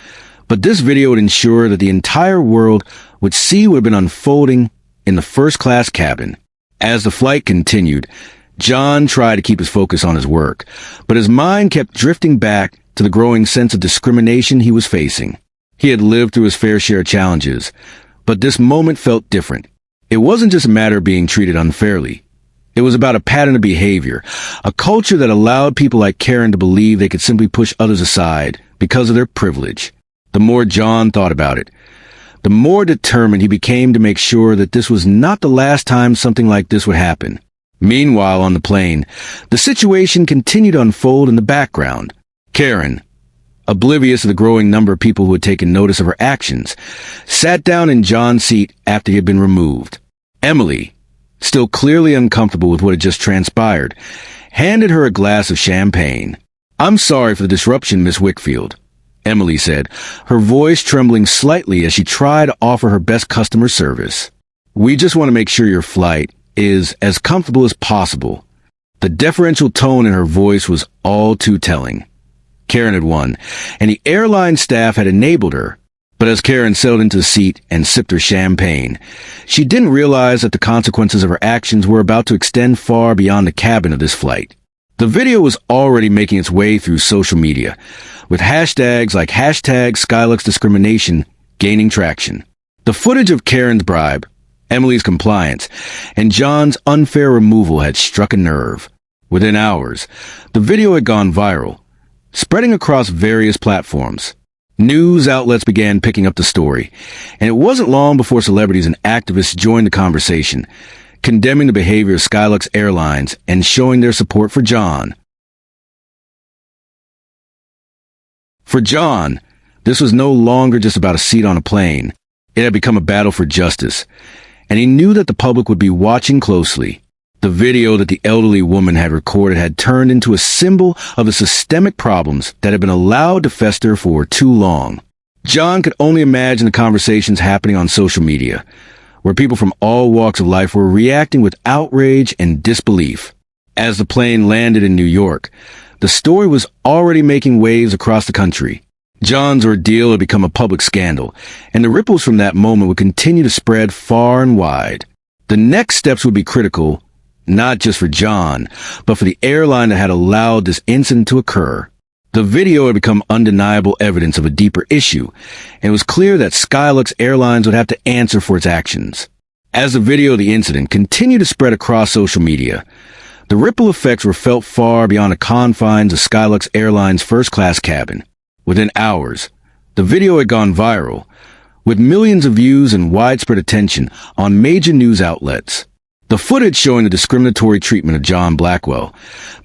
but this video would ensure that the entire world would see what had been unfolding in the first-class cabin. As the flight continued, John tried to keep his focus on his work, but his mind kept drifting back to the growing sense of discrimination he was facing. He had lived through his fair share of challenges, but this moment felt different. It wasn't just a matter of being treated unfairly. It was about a pattern of behavior, a culture that allowed people like Karen to believe they could simply push others aside because of their privilege. The more John thought about it, the more determined he became to make sure that this was not the last time something like this would happen. Meanwhile, on the plane, the situation continued to unfold in the background. Karen, oblivious of the growing number of people who had taken notice of her actions, sat down in John's seat after he had been removed. Emily, still clearly uncomfortable with what had just transpired, handed her a glass of champagne. "I'm sorry for the disruption, Miss Wickfield," Emily said, her voice trembling slightly as she tried to offer her best customer service. "We just want to make sure your flight is as comfortable as possible." The deferential tone in her voice was all too telling. Karen had won, and the airline staff had enabled her, But as Karen settled into the seat and sipped her champagne, she didn't realize that the consequences of her actions were about to extend far beyond the cabin of this flight. The video was already making its way through social media, with hashtags like #SkyluxDiscrimination gaining traction. The footage of Karen's bribe, Emily's compliance, and John's unfair removal had struck a nerve. Within hours, the video had gone viral, spreading across various platforms. News outlets began picking up the story, and it wasn't long before celebrities and activists joined the conversation, condemning the behavior of Skylux Airlines and showing their support for John. For John, this was no longer just about a seat on a plane. It had become a battle for justice, and he knew that the public would be watching closely. The video that the elderly woman had recorded had turned into a symbol of the systemic problems that had been allowed to fester for too long. John could only imagine the conversations happening on social media, where people from all walks of life were reacting with outrage and disbelief. As the plane landed in New York, the story was already making waves across the country. John's ordeal had become a public scandal, and the ripples from that moment would continue to spread far and wide. The next steps would be critical, not just for John, but for the airline that had allowed this incident to occur. The video had become undeniable evidence of a deeper issue, and it was clear that Skylux Airlines would have to answer for its actions. As the video of the incident continued to spread across social media, the ripple effects were felt far beyond the confines of Skylux Airlines' first-class cabin. Within hours, the video had gone viral, with millions of views and widespread attention on major news outlets. The footage showing the discriminatory treatment of John Blackwell,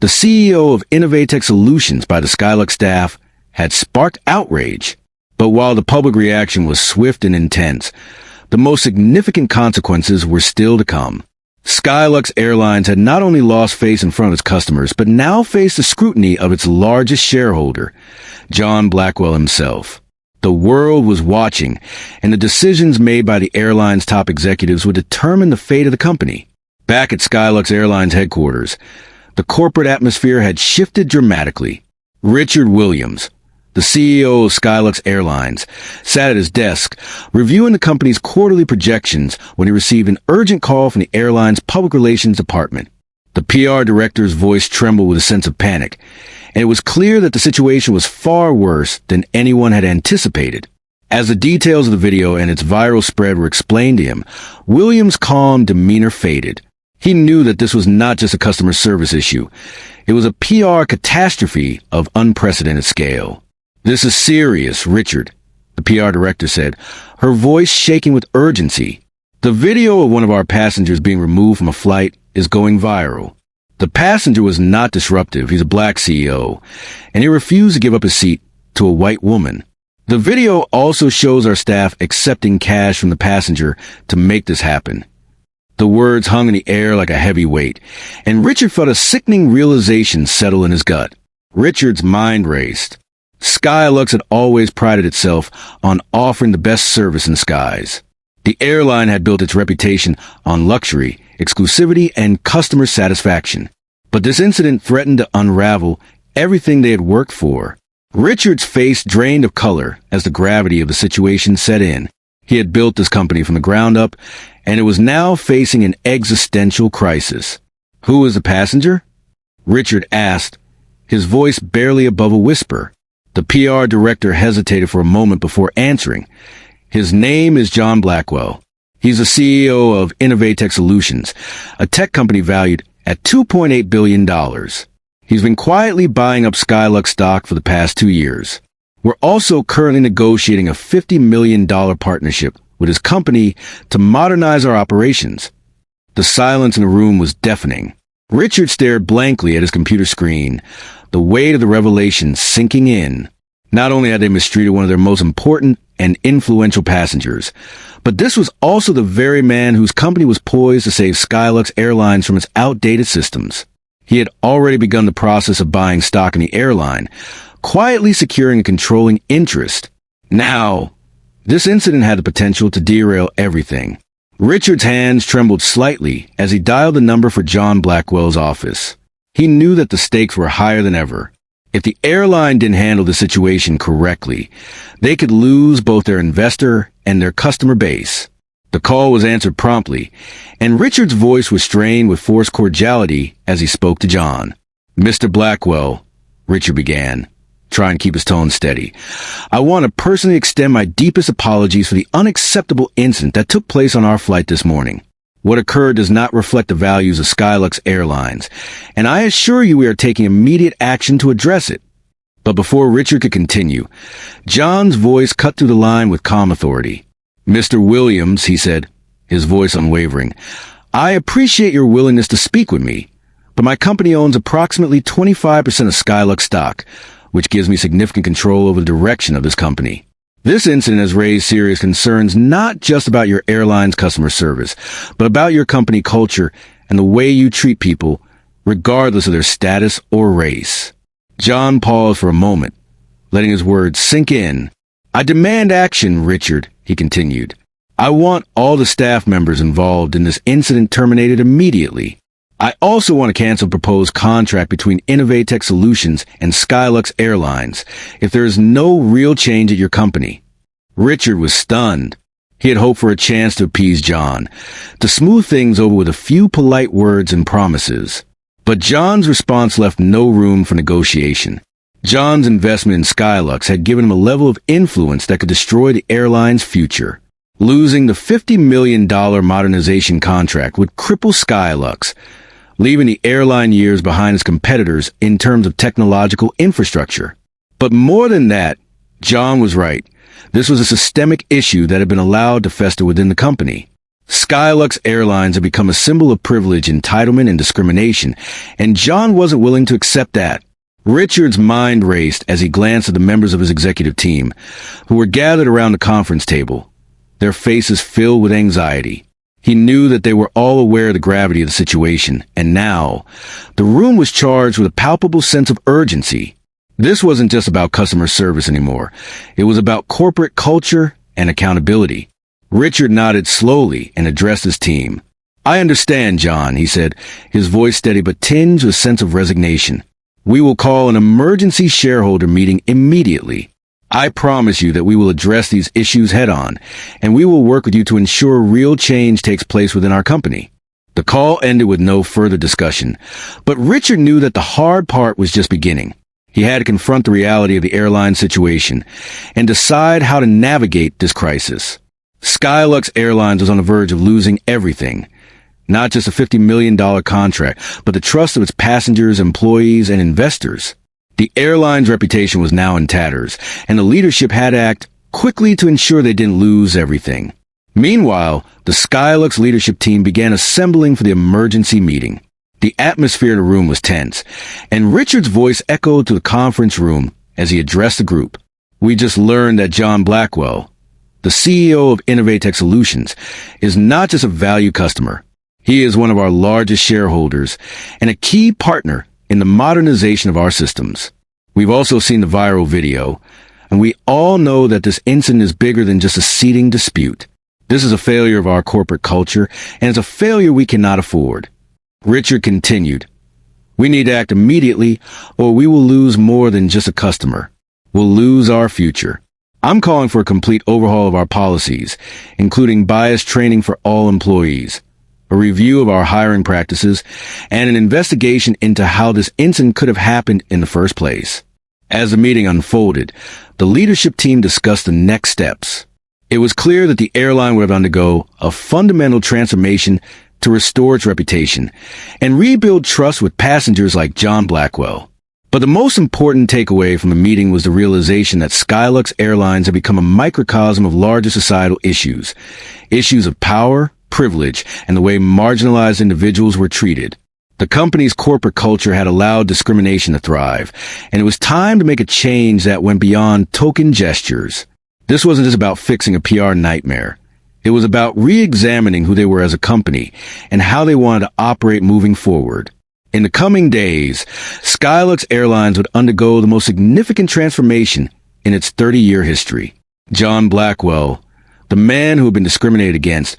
the CEO of Innovatech Solutions by the Skylux staff, had sparked outrage. But while the public reaction was swift and intense, the most significant consequences were still to come. Skylux Airlines had not only lost face in front of its customers, but now faced the scrutiny of its largest shareholder, John Blackwell himself. The world was watching, and the decisions made by the airline's top executives would determine the fate of the company. Back at Skylux Airlines headquarters, the corporate atmosphere had shifted dramatically. Richard Williams, the CEO of Skylux Airlines, sat at his desk, reviewing the company's quarterly projections when he received an urgent call from the airline's public relations department. The PR director's voice trembled with a sense of panic, and it was clear that the situation was far worse than anyone had anticipated. As the details of the video and its viral spread were explained to him, Williams' calm demeanor faded. He knew that this was not just a customer service issue. It was a PR catastrophe of unprecedented scale. "This is serious, Richard," the PR director said, her voice shaking with urgency. "The video of one of our passengers being removed from a flight is going viral. The passenger was not disruptive. He's a black CEO, and he refused to give up his seat to a white woman. The video also shows our staff accepting cash from the passenger to make this happen." The words hung in the air like a heavy weight, and Richard felt a sickening realization settle in his gut. Richard's mind raced. Skylux had always prided itself on offering the best service in the skies. The airline had built its reputation on luxury, exclusivity, and customer satisfaction. But this incident threatened to unravel everything they had worked for. Richard's face drained of color as the gravity of the situation set in. He had built this company from the ground up, and it was now facing an existential crisis. "Who is the passenger?" Richard asked, his voice barely above a whisper. The PR director hesitated for a moment before answering. "His name is John Blackwell. He's the CEO of Innovatech Solutions, a tech company valued at $2.8 billion. He's been quietly buying up Skylux stock for the past 2 years. We're also currently negotiating a $50 million partnership with his company to modernize our operations." The silence in the room was deafening. Richard stared blankly at his computer screen, the weight of the revelation sinking in. Not only had they mistreated one of their most important and influential passengers, but this was also the very man whose company was poised to save Skylux Airlines from its outdated systems. He had already begun the process of buying stock in the airline, quietly securing a controlling interest. Now, this incident had the potential to derail everything. Richard's hands trembled slightly as he dialed the number for John Blackwell's office. He knew that the stakes were higher than ever. If the airline didn't handle the situation correctly, they could lose both their investor and their customer base. The call was answered promptly, and Richard's voice was strained with forced cordiality as he spoke to John. "Mr. Blackwell," Richard began, trying to keep his tone steady, "I want to personally extend my deepest apologies for the unacceptable incident that took place on our flight this morning. What occurred does not reflect the values of Skylux Airlines, and I assure you we are taking immediate action to address it." But before Richard could continue, John's voice cut through the line with calm authority. "Mr. Williams," he said, his voice unwavering, "I appreciate your willingness to speak with me, but my company owns approximately 25% of Skylux stock, which gives me significant control over the direction of this company. This incident has raised serious concerns not just about your airline's customer service, but about your company culture and the way you treat people, regardless of their status or race." John paused for a moment, letting his words sink in. "I demand action, Richard," he continued. "I want all the staff members involved in this incident terminated immediately. I also want to cancel a proposed contract between Innovatech Solutions and Skylux Airlines if there is no real change at your company." Richard was stunned. He had hoped for a chance to appease John, to smooth things over with a few polite words and promises. But John's response left no room for negotiation. John's investment in Skylux had given him a level of influence that could destroy the airline's future. Losing the $50 million modernization contract would cripple Skylux, leaving the airline years behind its competitors in terms of technological infrastructure. But more than that, John was right. This was a systemic issue that had been allowed to fester within the company. Skylux Airlines had become a symbol of privilege, entitlement, and discrimination, and John wasn't willing to accept that. Richard's mind raced as he glanced at the members of his executive team, who were gathered around the conference table, their faces filled with anxiety. He knew that they were all aware of the gravity of the situation, and now, the room was charged with a palpable sense of urgency. This wasn't just about customer service anymore. It was about corporate culture and accountability. Richard nodded slowly and addressed his team. "I understand, John," he said, his voice steady but tinged with a sense of resignation. "We will call an emergency shareholder meeting immediately. I promise you that we will address these issues head-on, and we will work with you to ensure real change takes place within our company." The call ended with no further discussion, but Richard knew that the hard part was just beginning. He had to confront the reality of the airline situation and decide how to navigate this crisis. Skylux Airlines was on the verge of losing everything. Not just a $50 million contract, but the trust of its passengers, employees, and investors. The airline's reputation was now in tatters, and the leadership had to act quickly to ensure they didn't lose everything. Meanwhile, the Skylux leadership team began assembling for the emergency meeting. The atmosphere in the room was tense, and Richard's voice echoed to the conference room as he addressed the group. "We just learned that John Blackwell, the CEO of Innovatech Solutions, is not just a valued customer. He is one of our largest shareholders and a key partner in the modernization of our systems. We've also seen the viral video, and we all know that this incident is bigger than just a seating dispute. This is a failure of our corporate culture, and it's a failure we cannot afford." Richard continued, "We need to act immediately, or we will lose more than just a customer. We'll lose our future. I'm calling for a complete overhaul of our policies, including bias training for all employees, a review of our hiring practices, and an investigation into how this incident could have happened in the first place." As the meeting unfolded, the leadership team discussed the next steps. It was clear that the airline would have to undergo a fundamental transformation to restore its reputation and rebuild trust with passengers like John Blackwell. But the most important takeaway from the meeting was the realization that Skylux Airlines had become a microcosm of larger societal issues of power, privilege, and the way marginalized individuals were treated. The company's corporate culture had allowed discrimination to thrive, and it was time to make a change that went beyond token gestures. This wasn't just about fixing a PR nightmare. It was about re-examining who they were as a company and how they wanted to operate moving forward. In the coming days, Skylux Airlines would undergo the most significant transformation in its 30-year history. John Blackwell, the man who had been discriminated against,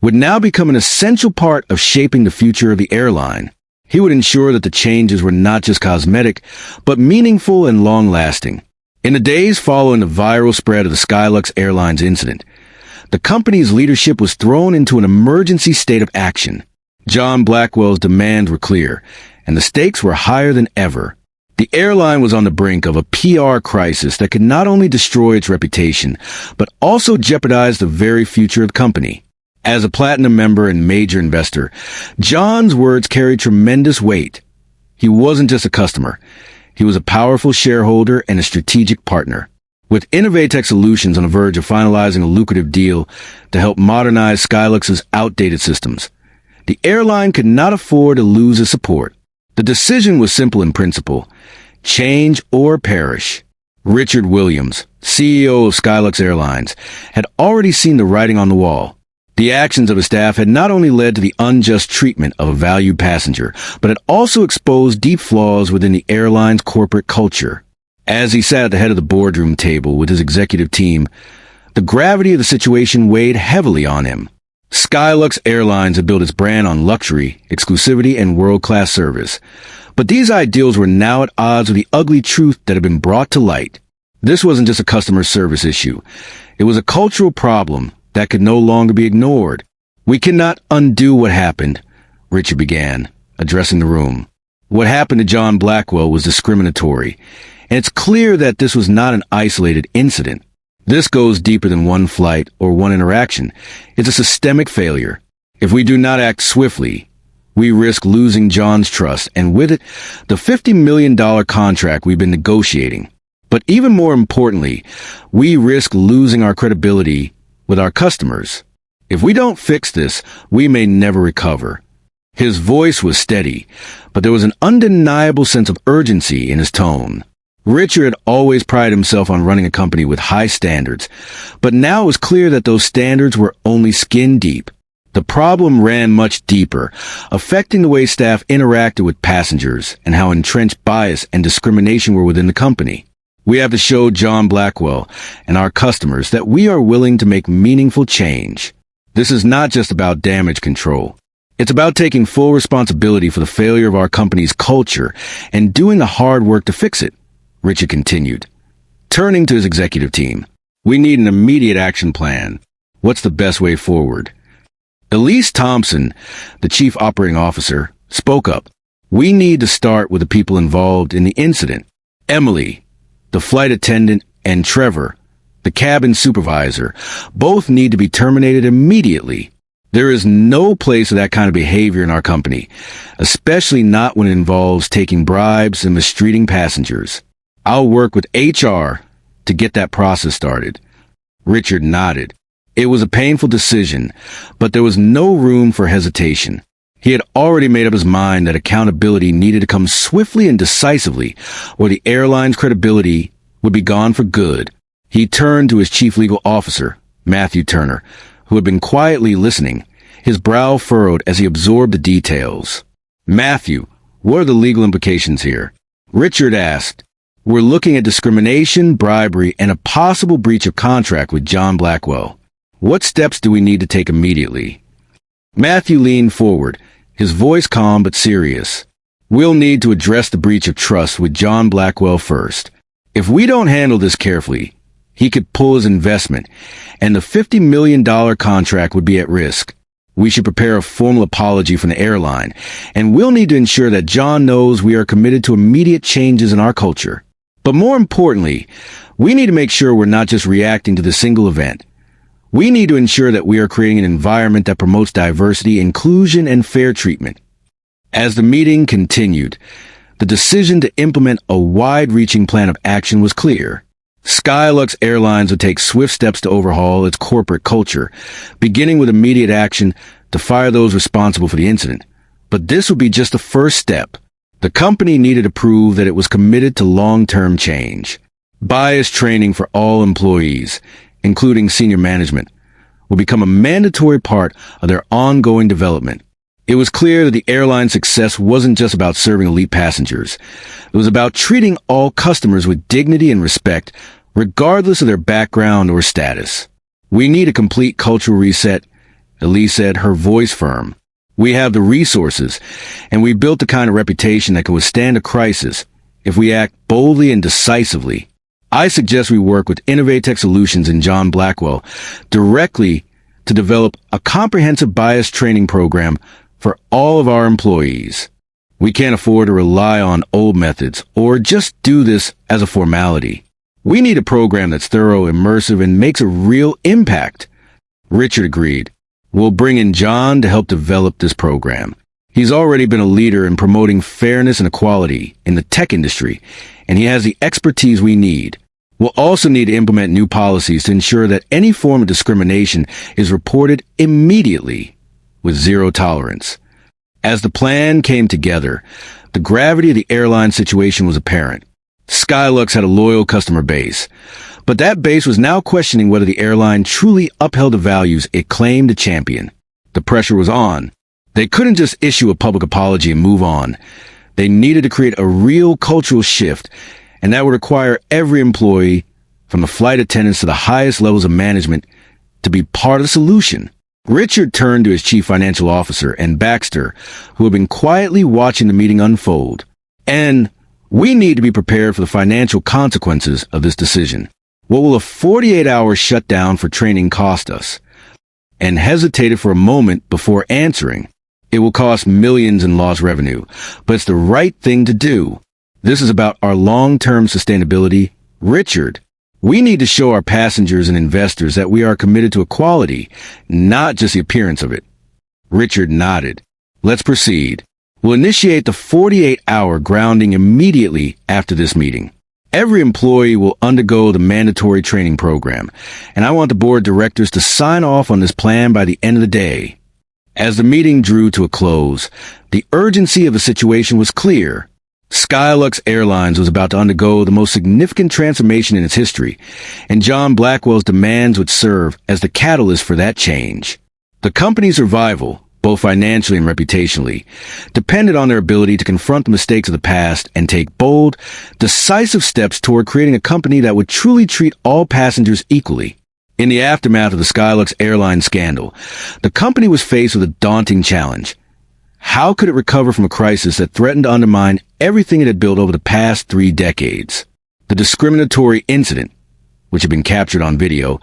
would now become an essential part of shaping the future of the airline. He would ensure that the changes were not just cosmetic, but meaningful and long-lasting. In the days following the viral spread of the Skylux Airlines incident, the company's leadership was thrown into an emergency state of action. John Blackwell's demands were clear, and the stakes were higher than ever. The airline was on the brink of a PR crisis that could not only destroy its reputation, but also jeopardize the very future of the company. As a platinum member and major investor, John's words carried tremendous weight. He wasn't just a customer. He was a powerful shareholder and a strategic partner. With Innovatech Solutions on the verge of finalizing a lucrative deal to help modernize Skylux's outdated systems, the airline could not afford to lose his support. The decision was simple in principle: change or perish. Richard Williams, CEO of Skylux Airlines, had already seen the writing on the wall. The actions of his staff had not only led to the unjust treatment of a valued passenger, but had also exposed deep flaws within the airline's corporate culture. As he sat at the head of the boardroom table with his executive team, the gravity of the situation weighed heavily on him. Skylux Airlines had built its brand on luxury, exclusivity, and world-class service. But these ideals were now at odds with the ugly truth that had been brought to light. This wasn't just a customer service issue. It was a cultural problem that could no longer be ignored. "We cannot undo what happened," Richard began, addressing the room. What happened to John Blackwell was discriminatory, and it's clear that this was not an isolated incident. This goes deeper than one flight or one interaction. It's a systemic failure. If we do not act swiftly, we risk losing John's trust, and with it, the $50 million contract we've been negotiating. But even more importantly, we risk losing our credibility with our customers. If we don't fix this, we may never recover. His voice was steady, but there was an undeniable sense of urgency in his tone. Richard had always prided himself on running a company with high standards, but now it was clear that those standards were only skin deep. The problem ran much deeper, affecting the way staff interacted with passengers and how entrenched bias and discrimination were within the company. We have to show John Blackwell and our customers that we are willing to make meaningful change. This is not just about damage control. It's about taking full responsibility for the failure of our company's culture and doing the hard work to fix it, Richard continued. Turning to his executive team, "We need an immediate action plan. What's the best way forward?" Elise Thompson, the chief operating officer, spoke up. "We need to start with the people involved in the incident. Emily, the flight attendant, and Trevor, the cabin supervisor, both need to be terminated immediately. There is no place for that kind of behavior in our company, especially not when it involves taking bribes and mistreating passengers. I'll work with HR to get that process started." Richard nodded. It was a painful decision, but there was no room for hesitation. He had already made up his mind that accountability needed to come swiftly and decisively, or the airline's credibility would be gone for good. He turned to his chief legal officer, Matthew Turner, who had been quietly listening, his brow furrowed as he absorbed the details. "Matthew, what are the legal implications here?" Richard asked. "We're looking at discrimination, bribery, and a possible breach of contract with John Blackwell. What steps do we need to take immediately?" Matthew leaned forward, his voice calm but serious. "We'll need to address the breach of trust with John Blackwell first. If we don't handle this carefully, he could pull his investment, and the $50 million contract would be at risk. We should prepare a formal apology from the airline, and we'll need to ensure that John knows we are committed to immediate changes in our culture. But more importantly, we need to make sure we're not just reacting to the single event. We need to ensure that we are creating an environment that promotes diversity, inclusion, and fair treatment." As the meeting continued, the decision to implement a wide-reaching plan of action was clear. Skylux Airlines would take swift steps to overhaul its corporate culture, beginning with immediate action to fire those responsible for the incident. But this would be just the first step. The company needed to prove that it was committed to long-term change. Bias training for all employees, including senior management, will become a mandatory part of their ongoing development. It was clear that the airline's success wasn't just about serving elite passengers. It was about treating all customers with dignity and respect, regardless of their background or status. "We need a complete cultural reset," Elise said, her voice firm. We have the resources, and we built the kind of reputation that can withstand a crisis if we act boldly and decisively. I suggest we work with Tech Solutions and John Blackwell directly to develop a comprehensive bias training program for all of our employees. We can't afford to rely on old methods or just do this as a formality. We need a program that's thorough, immersive, and makes a real impact. Richard agreed. We'll bring in John to help develop this program. He's already been a leader in promoting fairness and equality in the tech industry, and he has the expertise we need. We'll also need to implement new policies to ensure that any form of discrimination is reported immediately with zero tolerance. As the plan came together, the gravity of the airline situation was apparent. Skylux had a loyal customer base, but that base was now questioning whether the airline truly upheld the values it claimed to champion. The pressure was on. They couldn't just issue a public apology and move on. They needed to create a real cultural shift, and that would require every employee, from the flight attendants to the highest levels of management, to be part of the solution. Richard turned to his chief financial officer and Baxter, who had been quietly watching the meeting unfold. And we need to be prepared for the financial consequences of this decision. What will a 48-hour shutdown for training cost us? And hesitated for a moment before answering. It will cost millions in lost revenue, but it's the right thing to do. This is about our long-term sustainability. Richard, we need to show our passengers and investors that we are committed to equality, not just the appearance of it. Richard nodded. Let's proceed. We'll initiate the 48-hour grounding immediately after this meeting. Every employee will undergo the mandatory training program, and I want the board of directors to sign off on this plan by the end of the day. As the meeting drew to a close, the urgency of the situation was clear. Skylux Airlines was about to undergo the most significant transformation in its history, and John Blackwell's demands would serve as the catalyst for that change. The company's survival, both financially and reputationally, depended on their ability to confront the mistakes of the past and take bold, decisive steps toward creating a company that would truly treat all passengers equally. In the aftermath of the Skylux Airlines scandal, the company was faced with a daunting challenge. How could it recover from a crisis that threatened to undermine everything it had built over the past 3 decades? The discriminatory incident, which had been captured on video,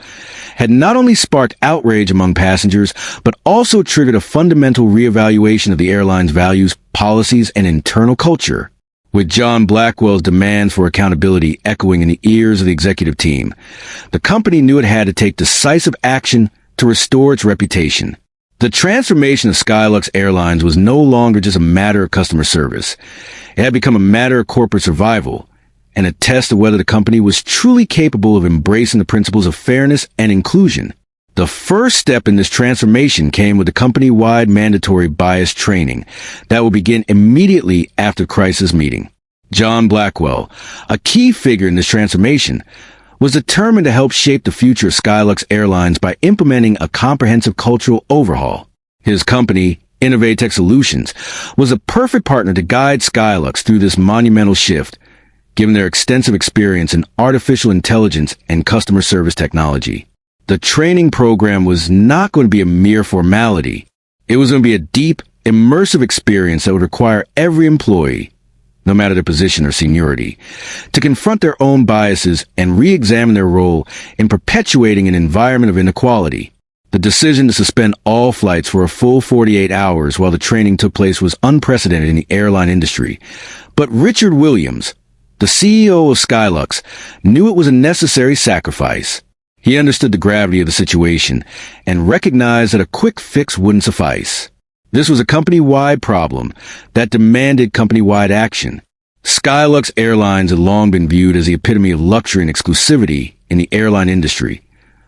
had not only sparked outrage among passengers, but also triggered a fundamental reevaluation of the airline's values, policies, and internal culture. With John Blackwell's demands for accountability echoing in the ears of the executive team, the company knew it had to take decisive action to restore its reputation. The transformation of Skylux Airlines was no longer just a matter of customer service. It had become a matter of corporate survival, and a test of whether the company was truly capable of embracing the principles of fairness and inclusion. The first step in this transformation came with the company-wide mandatory bias training that will begin immediately after the crisis meeting. John Blackwell, a key figure in this transformation, was determined to help shape the future of Skylux Airlines by implementing a comprehensive cultural overhaul. His company, Tech Solutions, was a perfect partner to guide Skylux through this monumental shift, given their extensive experience in artificial intelligence and customer service technology. The training program was not going to be a mere formality. It was going to be a deep, immersive experience that would require every employee, no matter their position or seniority, to confront their own biases and re-examine their role in perpetuating an environment of inequality. The decision to suspend all flights for a full 48 hours while the training took place was unprecedented in the airline industry. But Richard Williams, the CEO of Skylux, knew it was a necessary sacrifice. He understood the gravity of the situation and recognized that a quick fix wouldn't suffice. This was a company-wide problem that demanded company-wide action. Skylux Airlines had long been viewed as the epitome of luxury and exclusivity in the airline industry.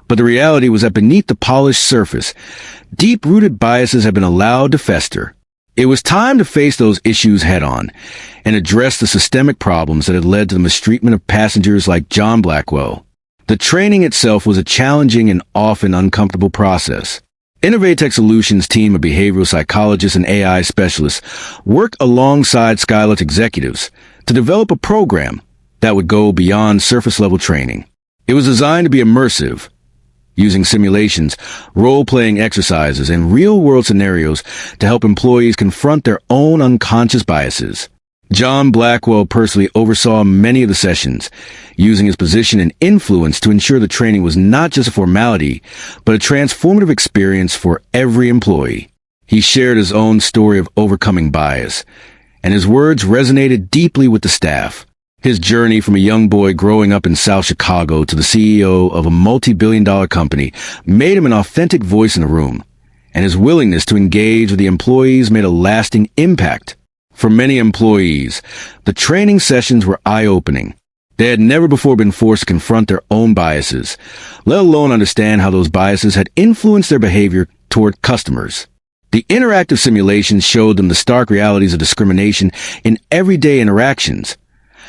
But the reality was that beneath the polished surface, deep-rooted biases had been allowed to fester. It was time to face those issues head-on and address the systemic problems that had led to the mistreatment of passengers like John Blackwell. The training itself was a challenging and often uncomfortable process. Tech Solutions' team of behavioral psychologists and AI specialists worked alongside Skylux executives to develop a program that would go beyond surface-level training. It was designed to be immersive, using simulations, role-playing exercises, and real-world scenarios to help employees confront their own unconscious biases. John Blackwell personally oversaw many of the sessions, using his position and influence to ensure the training was not just a formality, but a transformative experience for every employee. He shared his own story of overcoming bias, and his words resonated deeply with the staff. His journey from a young boy growing up in South Chicago to the CEO of a multi-billion-dollar company made him an authentic voice in the room, and his willingness to engage with the employees made a lasting impact. For many employees, the training sessions were eye-opening. They had never before been forced to confront their own biases, let alone understand how those biases had influenced their behavior toward customers. The interactive simulations showed them the stark realities of discrimination in everyday interactions,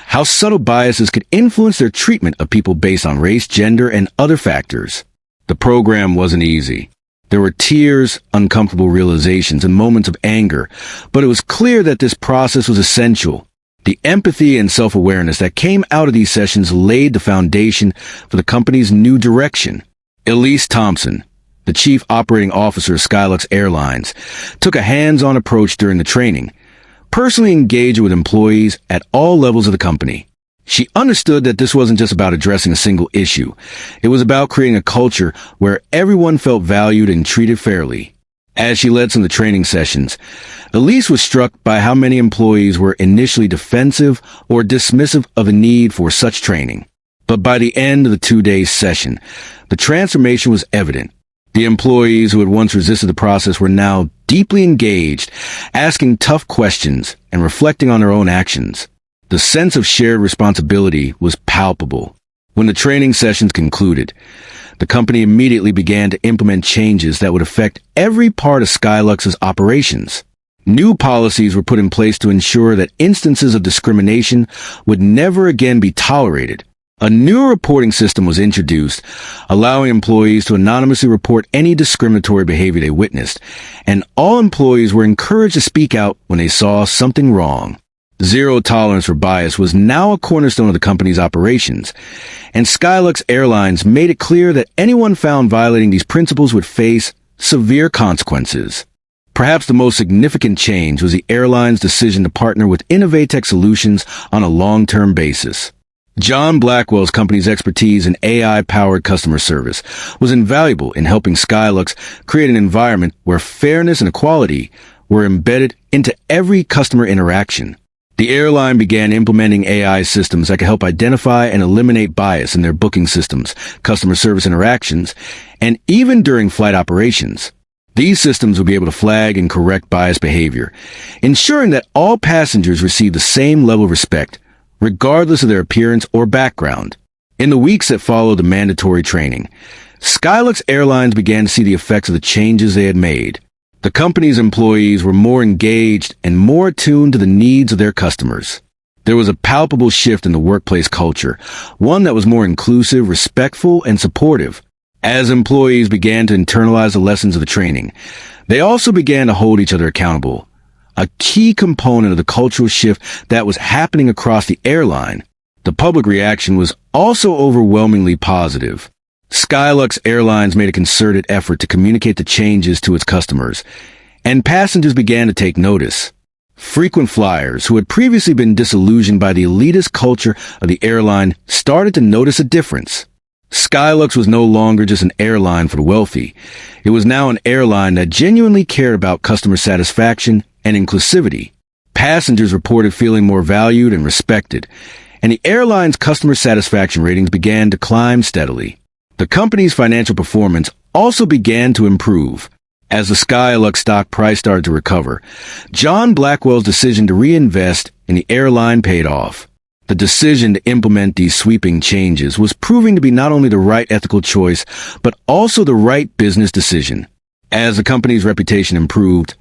how subtle biases could influence their treatment of people based on race, gender, and other factors. The program wasn't easy. There were tears, uncomfortable realizations, and moments of anger, but it was clear that this process was essential. The empathy and self-awareness that came out of these sessions laid the foundation for the company's new direction. Elise Thompson, the chief operating officer of Skylux Airlines, took a hands-on approach during the training, personally engaging with employees at all levels of the company. She understood that this wasn't just about addressing a single issue. It was about creating a culture where everyone felt valued and treated fairly. As she led some of the training sessions, Elise was struck by how many employees were initially defensive or dismissive of the need for such training. But by the end of the 2-day session, the transformation was evident. The employees who had once resisted the process were now deeply engaged, asking tough questions and reflecting on their own actions. The sense of shared responsibility was palpable. When the training sessions concluded, the company immediately began to implement changes that would affect every part of Skylux's operations. New policies were put in place to ensure that instances of discrimination would never again be tolerated. A new reporting system was introduced, allowing employees to anonymously report any discriminatory behavior they witnessed, and all employees were encouraged to speak out when they saw something wrong. Zero tolerance for bias was now a cornerstone of the company's operations, and Skylux Airlines made it clear that anyone found violating these principles would face severe consequences. Perhaps the most significant change was the airline's decision to partner with Innovatech Solutions on a long-term basis. John Blackwell's company's expertise in AI-powered customer service was invaluable in helping Skylux create an environment where fairness and equality were embedded into every customer interaction. The airline began implementing AI systems that could help identify and eliminate bias in their booking systems, customer service interactions, and even during flight operations. These systems would be able to flag and correct bias behavior, ensuring that all passengers receive the same level of respect, regardless of their appearance or background. In the weeks that followed the mandatory training, Skylux Airlines began to see the effects of the changes they had made. The company's employees were more engaged and more attuned to the needs of their customers. There was a palpable shift in the workplace culture, one that was more inclusive, respectful, and supportive. As employees began to internalize the lessons of the training, they also began to hold each other accountable, a key component of the cultural shift that was happening across the airline. The public reaction was also overwhelmingly positive. Skylux Airlines made a concerted effort to communicate the changes to its customers, and passengers began to take notice. Frequent flyers who had previously been disillusioned by the elitist culture of the airline started to notice a difference. Skylux was no longer just an airline for the wealthy. It was now an airline that genuinely cared about customer satisfaction and inclusivity. Passengers reported feeling more valued and respected, and the airline's customer satisfaction ratings began to climb steadily. The company's financial performance also began to improve. As the Skylux stock price started to recover, John Blackwell's decision to reinvest in the airline paid off. The decision to implement these sweeping changes was proving to be not only the right ethical choice, but also the right business decision. As the company's reputation improved,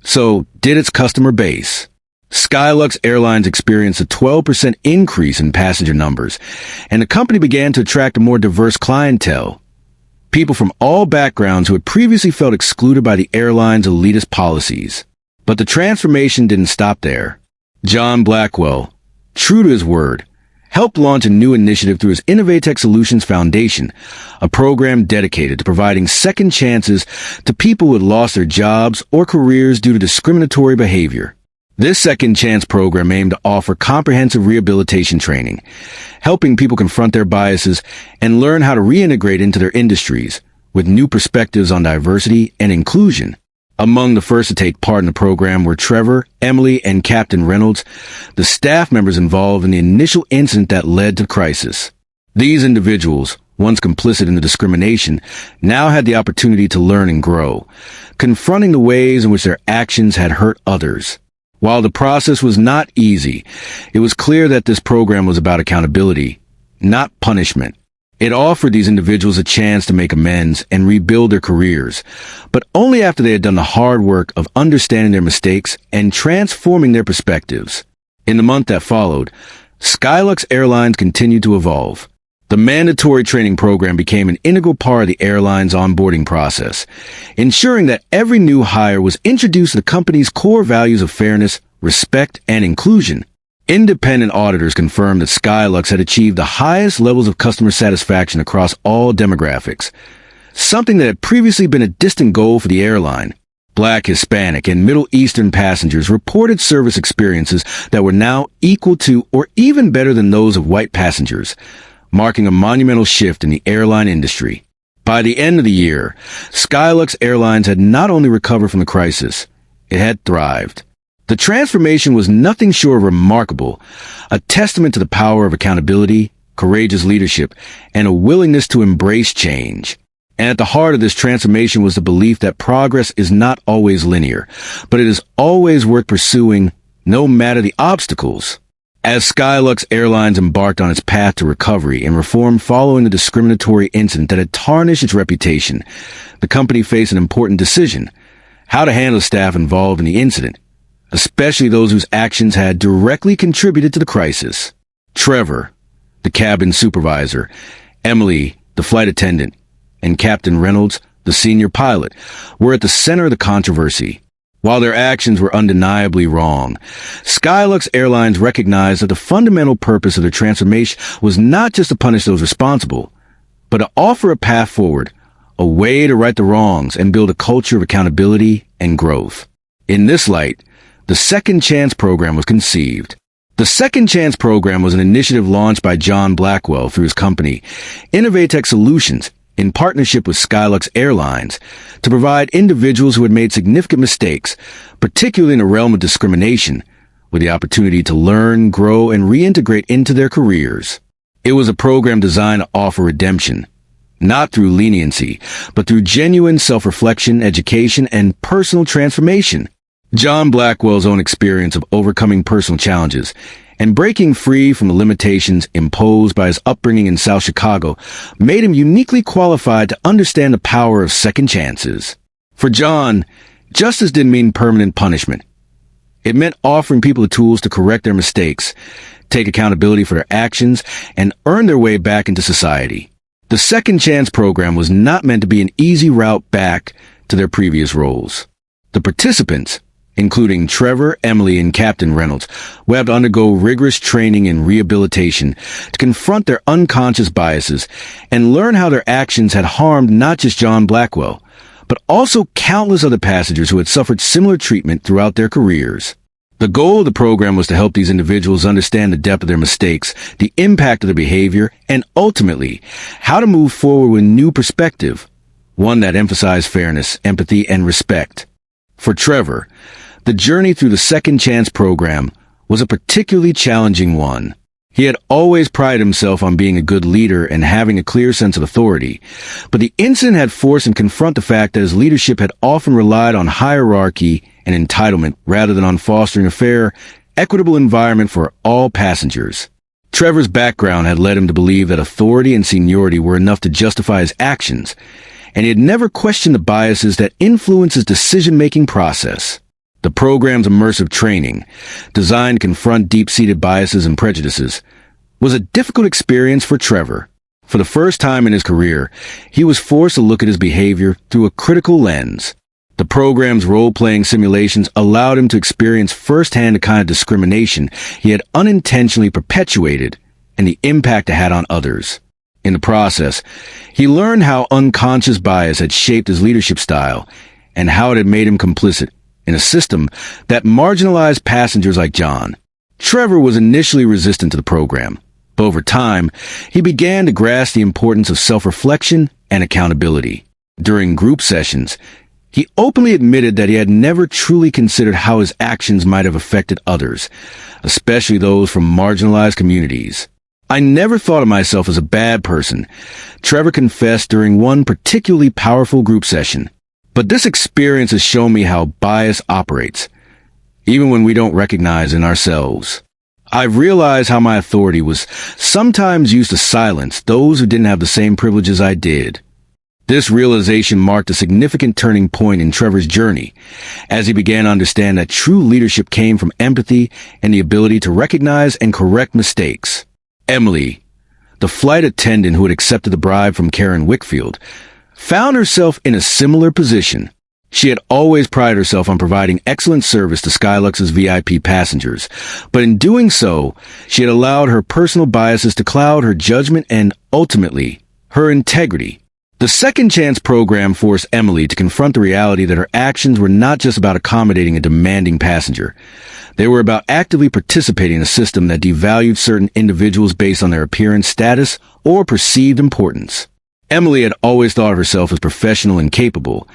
so did its customer base. Skylux Airlines experienced a 12% increase in passenger numbers, and the company began to attract a more diverse clientele. People from all backgrounds who had previously felt excluded by the airline's elitist policies. But the transformation didn't stop there. John Blackwell, true to his word, helped launch a new initiative through his Innovatech Solutions Foundation, a program dedicated to providing second chances to people who had lost their jobs or careers due to discriminatory behavior. This Second Chance program aimed to offer comprehensive rehabilitation training, helping people confront their biases and learn how to reintegrate into their industries with new perspectives on diversity and inclusion. Among the first to take part in the program were Trevor, Emily, and Captain Reynolds, the staff members involved in the initial incident that led to the crisis. These individuals, once complicit in the discrimination, now had the opportunity to learn and grow, confronting the ways in which their actions had hurt others. While the process was not easy, it was clear that this program was about accountability, not punishment. It offered these individuals a chance to make amends and rebuild their careers, but only after they had done the hard work of understanding their mistakes and transforming their perspectives. In the month that followed, Skylux Airlines continued to evolve. The mandatory training program became an integral part of the airline's onboarding process, ensuring that every new hire was introduced to the company's core values of fairness, respect, and inclusion. Independent auditors confirmed that Skylux had achieved the highest levels of customer satisfaction across all demographics, something that had previously been a distant goal for the airline. Black, Hispanic, and Middle Eastern passengers reported service experiences that were now equal to or even better than those of white passengers, marking a monumental shift in the airline industry. By the end of the year, Skylux Airlines had not only recovered from the crisis, it had thrived. The transformation was nothing short of remarkable, a testament to the power of accountability, courageous leadership, and a willingness to embrace change. And at the heart of this transformation was the belief that progress is not always linear, but it is always worth pursuing, no matter the obstacles. As Skylux Airlines embarked on its path to recovery and reform following the discriminatory incident that had tarnished its reputation, the company faced an important decision: how to handle staff involved in the incident, especially those whose actions had directly contributed to the crisis. Trevor, the cabin supervisor, Emily, the flight attendant, and Captain Reynolds, the senior pilot, were at the center of the controversy. While their actions were undeniably wrong, Skylux Airlines recognized that the fundamental purpose of their transformation was not just to punish those responsible, but to offer a path forward, a way to right the wrongs and build a culture of accountability and growth. In this light, the Second Chance program was conceived. The Second Chance program was an initiative launched by John Blackwell through his company, Innovatech Solutions, in partnership with Skylux Airlines, to provide individuals who had made significant mistakes, particularly in the realm of discrimination, with the opportunity to learn, grow, and reintegrate into their careers. It was a program designed to offer redemption, not through leniency, but through genuine self-reflection, education, and personal transformation. John Blackwell's own experience of overcoming personal challenges and breaking free from the limitations imposed by his upbringing in South Chicago made him uniquely qualified to understand the power of second chances. For John, justice didn't mean permanent punishment. It meant offering people the tools to correct their mistakes, take accountability for their actions, and earn their way back into society. The Second Chance program was not meant to be an easy route back to their previous roles. The participants, including Trevor, Emily, and Captain Reynolds, will have to undergo rigorous training and rehabilitation to confront their unconscious biases and learn how their actions had harmed not just John Blackwell, but also countless other passengers who had suffered similar treatment throughout their careers. The goal of the program was to help these individuals understand the depth of their mistakes, the impact of their behavior, and ultimately, how to move forward with a new perspective, one that emphasized fairness, empathy, and respect. For Trevor, the journey through the Second Chance program was a particularly challenging one. He had always prided himself on being a good leader and having a clear sense of authority, but the incident had forced him to confront the fact that his leadership had often relied on hierarchy and entitlement rather than on fostering a fair, equitable environment for all passengers. Trevor's background had led him to believe that authority and seniority were enough to justify his actions, and he had never questioned the biases that influence his decision-making process. The program's immersive training, designed to confront deep-seated biases and prejudices, was a difficult experience for Trevor. For the first time in his career, he was forced to look at his behavior through a critical lens. The program's role-playing simulations allowed him to experience firsthand the kind of discrimination he had unintentionally perpetuated and the impact it had on others. In the process, he learned how unconscious bias had shaped his leadership style and how it had made him complicit in a system that marginalized passengers like John. Trevor was initially resistant to the program, but over time, he began to grasp the importance of self-reflection and accountability. During group sessions, he openly admitted that he had never truly considered how his actions might have affected others, especially those from marginalized communities. "I never thought of myself as a bad person," Trevor confessed during one particularly powerful group session. "But this experience has shown me how bias operates, even when we don't recognize in ourselves. I've realized how my authority was sometimes used to silence those who didn't have the same privileges I did." This realization marked a significant turning point in Trevor's journey, as he began to understand that true leadership came from empathy and the ability to recognize and correct mistakes. Emily, the flight attendant who had accepted the bribe from Karen Wickfield, found herself in a similar position. She had always prided herself on providing excellent service to Skylux's VIP passengers, but in doing so, she had allowed her personal biases to cloud her judgment and, ultimately, her integrity. The Second Chance program forced Emily to confront the reality that her actions were not just about accommodating a demanding passenger. They were about actively participating in a system that devalued certain individuals based on their appearance, status, or perceived importance. Emily had always thought of herself as professional and capable,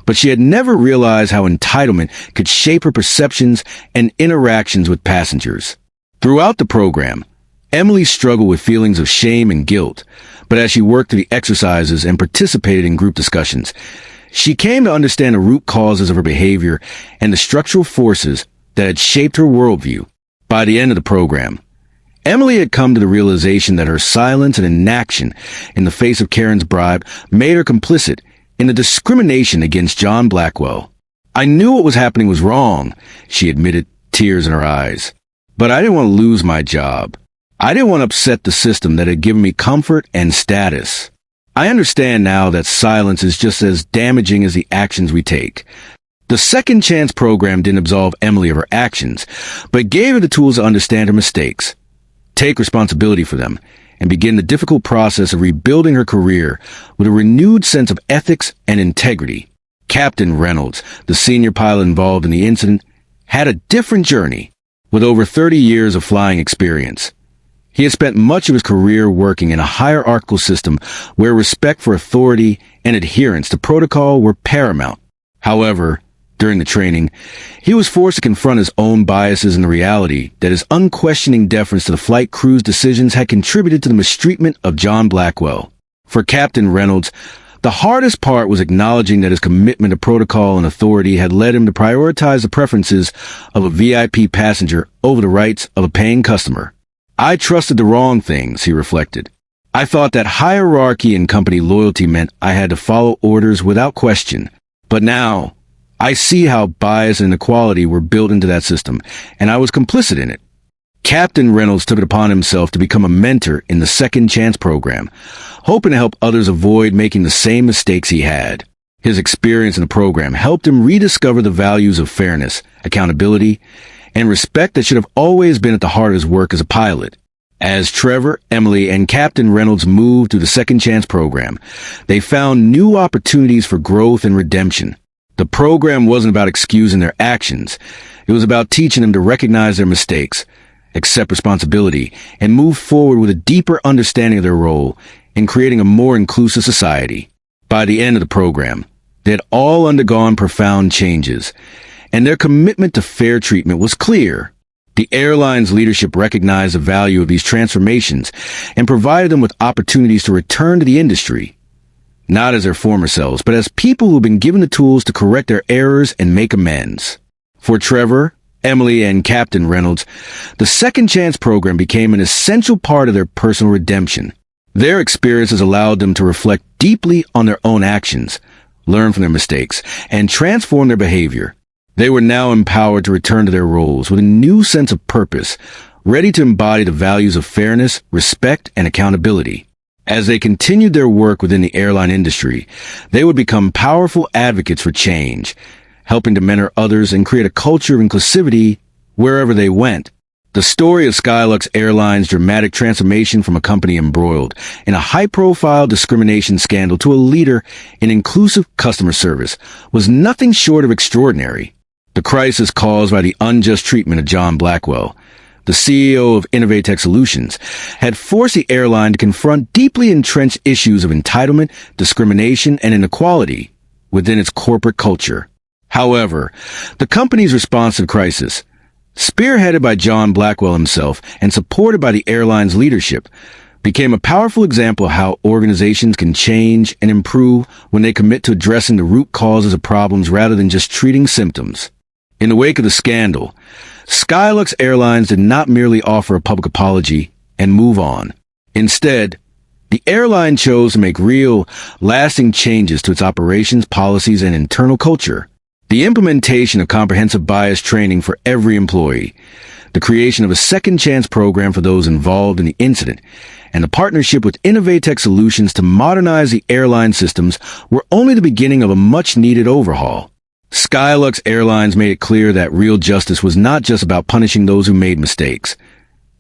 but she had never realized how entitlement could shape her perceptions and interactions with passengers. Throughout the program, Emily struggled with feelings of shame and guilt, but as she worked through the exercises and participated in group discussions, she came to understand the root causes of her behavior and the structural forces that had shaped her worldview. By the end of the program, Emily had come to the realization that her silence and inaction in the face of Karen's bribe made her complicit in the discrimination against John Blackwell. "I knew what was happening was wrong," she admitted, tears in her eyes. "But I didn't want to lose my job. I didn't want to upset the system that had given me comfort and status. I understand now that silence is just as damaging as the actions we take." The Second Chance program didn't absolve Emily of her actions, but gave her the tools to understand her mistakes, take responsibility for them, and begin the difficult process of rebuilding her career with a renewed sense of ethics and integrity. Captain Reynolds, the senior pilot involved in the incident, had a different journey. With over 30 years of flying experience, he had spent much of his career working in a hierarchical system where respect for authority and adherence to protocol were paramount. However, during the training, he was forced to confront his own biases and the reality that his unquestioning deference to the flight crew's decisions had contributed to the mistreatment of John Blackwell. For Captain Reynolds, the hardest part was acknowledging that his commitment to protocol and authority had led him to prioritize the preferences of a VIP passenger over the rights of a paying customer. "I trusted the wrong things," he reflected. "I thought that hierarchy and company loyalty meant I had to follow orders without question. But now, I see how bias and inequality were built into that system, and I was complicit in it." Captain Reynolds took it upon himself to become a mentor in the Second Chance program, hoping to help others avoid making the same mistakes he had. His experience in the program helped him rediscover the values of fairness, accountability, and respect that should have always been at the heart of his work as a pilot. As Trevor, Emily, and Captain Reynolds moved through the Second Chance program, they found new opportunities for growth and redemption. The program wasn't about excusing their actions. It was about teaching them to recognize their mistakes, accept responsibility, and move forward with a deeper understanding of their role in creating a more inclusive society. By the end of the program, they had all undergone profound changes, and their commitment to fair treatment was clear. The airline's leadership recognized the value of these transformations and provided them with opportunities to return to the industry, not as their former selves, but as people who've been given the tools to correct their errors and make amends. For Trevor, Emily, and Captain Reynolds, the Second Chance program became an essential part of their personal redemption. Their experiences allowed them to reflect deeply on their own actions, learn from their mistakes, and transform their behavior. They were now empowered to return to their roles with a new sense of purpose, ready to embody the values of fairness, respect, and accountability. As they continued their work within the airline industry, they would become powerful advocates for change, helping to mentor others and create a culture of inclusivity wherever they went. The story of Skylux Airlines' dramatic transformation from a company embroiled in a high-profile discrimination scandal to a leader in inclusive customer service was nothing short of extraordinary. The crisis caused by the unjust treatment of John Blackwell, the CEO of Innovatech Solutions, had forced the airline to confront deeply entrenched issues of entitlement, discrimination, and inequality within its corporate culture. However, the company's response to the crisis, spearheaded by John Blackwell himself and supported by the airline's leadership, became a powerful example of how organizations can change and improve when they commit to addressing the root causes of problems rather than just treating symptoms. In the wake of the scandal, Skylux Airlines did not merely offer a public apology and move on. Instead, the airline chose to make real, lasting changes to its operations, policies, and internal culture. The implementation of comprehensive bias training for every employee, the creation of a second chance program for those involved in the incident, and the partnership with Innovatech Solutions to modernize the airline systems were only the beginning of a much-needed overhaul. Skylux Airlines made it clear that real justice was not just about punishing those who made mistakes.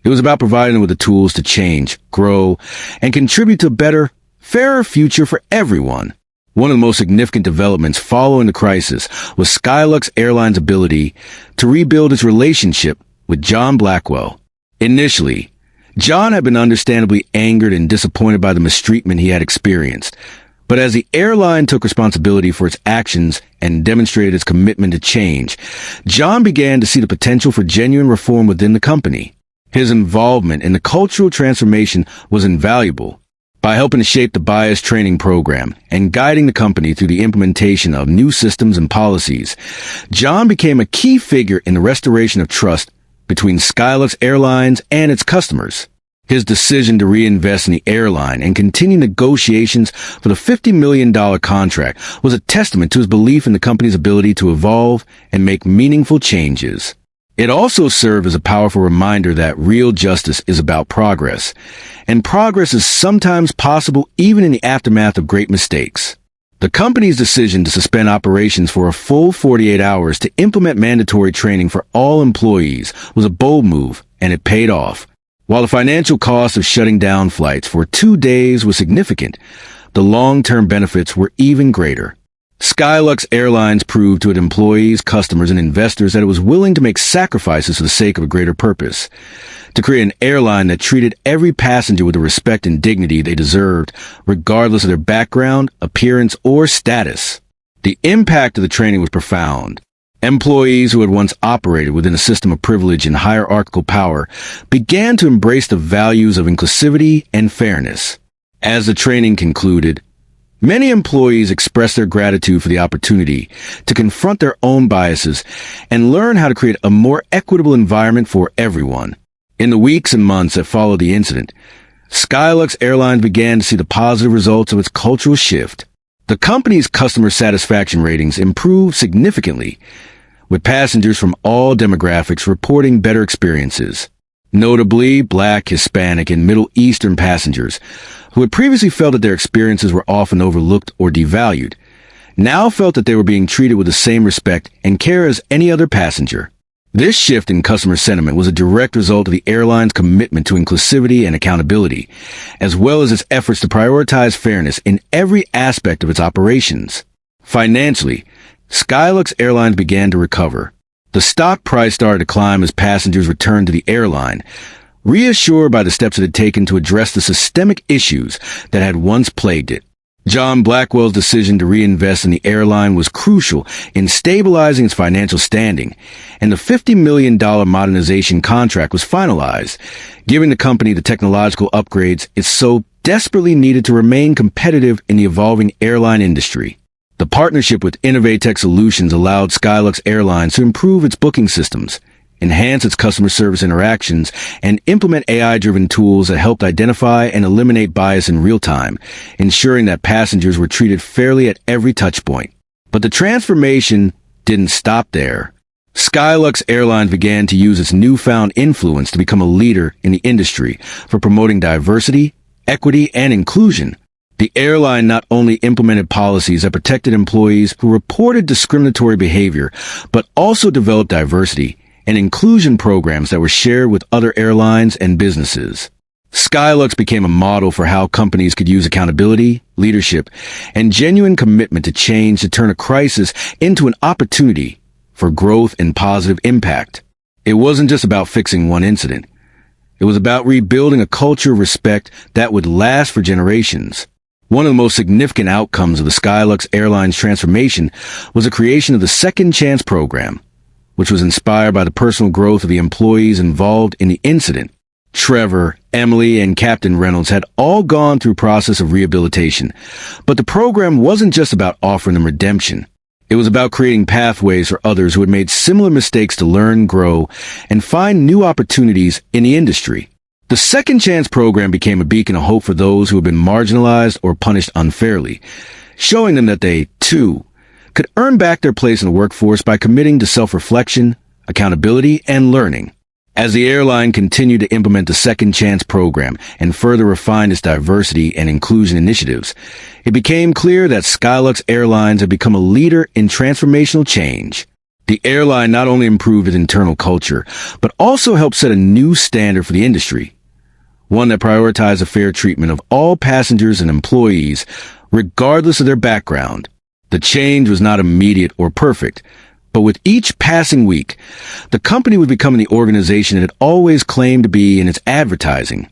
It was about providing them with the tools to change, grow, and contribute to a better, fairer future for everyone. One of the most significant developments following the crisis was Skylux Airlines' ability to rebuild its relationship with John Blackwell. Initially, John had been understandably angered and disappointed by the mistreatment he had experienced. But as the airline took responsibility for its actions and demonstrated its commitment to change, John began to see the potential for genuine reform within the company. His involvement in the cultural transformation was invaluable. By helping to shape the bias training program and guiding the company through the implementation of new systems and policies, John became a key figure in the restoration of trust between Skylux Airlines and its customers. His decision to reinvest in the airline and continue negotiations for the $50 million contract was a testament to his belief in the company's ability to evolve and make meaningful changes. It also served as a powerful reminder that real justice is about progress, and progress is sometimes possible even in the aftermath of great mistakes. The company's decision to suspend operations for a full 48 hours to implement mandatory training for all employees was a bold move, and it paid off. While the financial cost of shutting down flights for 2 days was significant, the long-term benefits were even greater. Skylux Airlines proved to its employees, customers, and investors that it was willing to make sacrifices for the sake of a greater purpose, to create an airline that treated every passenger with the respect and dignity they deserved, regardless of their background, appearance, or status. The impact of the training was profound. Employees who had once operated within a system of privilege and hierarchical power began to embrace the values of inclusivity and fairness. As the training concluded, many employees expressed their gratitude for the opportunity to confront their own biases and learn how to create a more equitable environment for everyone. In the weeks and months that followed the incident, Skylux Airlines began to see the positive results of its cultural shift. The company's customer satisfaction ratings improved significantly, with passengers from all demographics reporting better experiences. Notably, Black, Hispanic, and Middle Eastern passengers, who had previously felt that their experiences were often overlooked or devalued, now felt that they were being treated with the same respect and care as any other passenger. This shift in customer sentiment was a direct result of the airline's commitment to inclusivity and accountability, as well as its efforts to prioritize fairness in every aspect of its operations. Financially, Skylux Airlines began to recover. The stock price started to climb as passengers returned to the airline, reassured by the steps it had taken to address the systemic issues that had once plagued it. John Blackwell's decision to reinvest in the airline was crucial in stabilizing its financial standing, and the $50 million modernization contract was finalized, giving the company the technological upgrades it so desperately needed to remain competitive in the evolving airline industry. The partnership with Innovatech Solutions allowed Skylux Airlines to improve its booking systems, enhance its customer service interactions, and implement AI-driven tools that helped identify and eliminate bias in real time, ensuring that passengers were treated fairly at every touchpoint. But the transformation didn't stop there. Skylux Airlines began to use its newfound influence to become a leader in the industry for promoting diversity, equity, and inclusion. The airline not only implemented policies that protected employees who reported discriminatory behavior, but also developed diversity, and inclusion programs that were shared with other airlines and businesses. Skylux became a model for how companies could use accountability, leadership, and genuine commitment to change to turn a crisis into an opportunity for growth and positive impact. It wasn't just about fixing one incident. It was about rebuilding a culture of respect that would last for generations. One of the most significant outcomes of the Skylux Airlines transformation was the creation of the Second Chance program, which was inspired by the personal growth of the employees involved in the incident. Trevor, Emily, and Captain Reynolds had all gone through process of rehabilitation, but the program wasn't just about offering them redemption. It was about creating pathways for others who had made similar mistakes to learn, grow, and find new opportunities in the industry. The Second Chance program became a beacon of hope for those who had been marginalized or punished unfairly, showing them that they, too, could earn back their place in the workforce by committing to self-reflection, accountability, and learning. As the airline continued to implement the Second Chance program and further refine its diversity and inclusion initiatives, it became clear that Skylux Airlines had become a leader in transformational change. The airline not only improved its internal culture, but also helped set a new standard for the industry, one that prioritized the fair treatment of all passengers and employees, regardless of their background. The change was not immediate or perfect, but with each passing week, the company was becoming the organization it had always claimed to be in its advertising,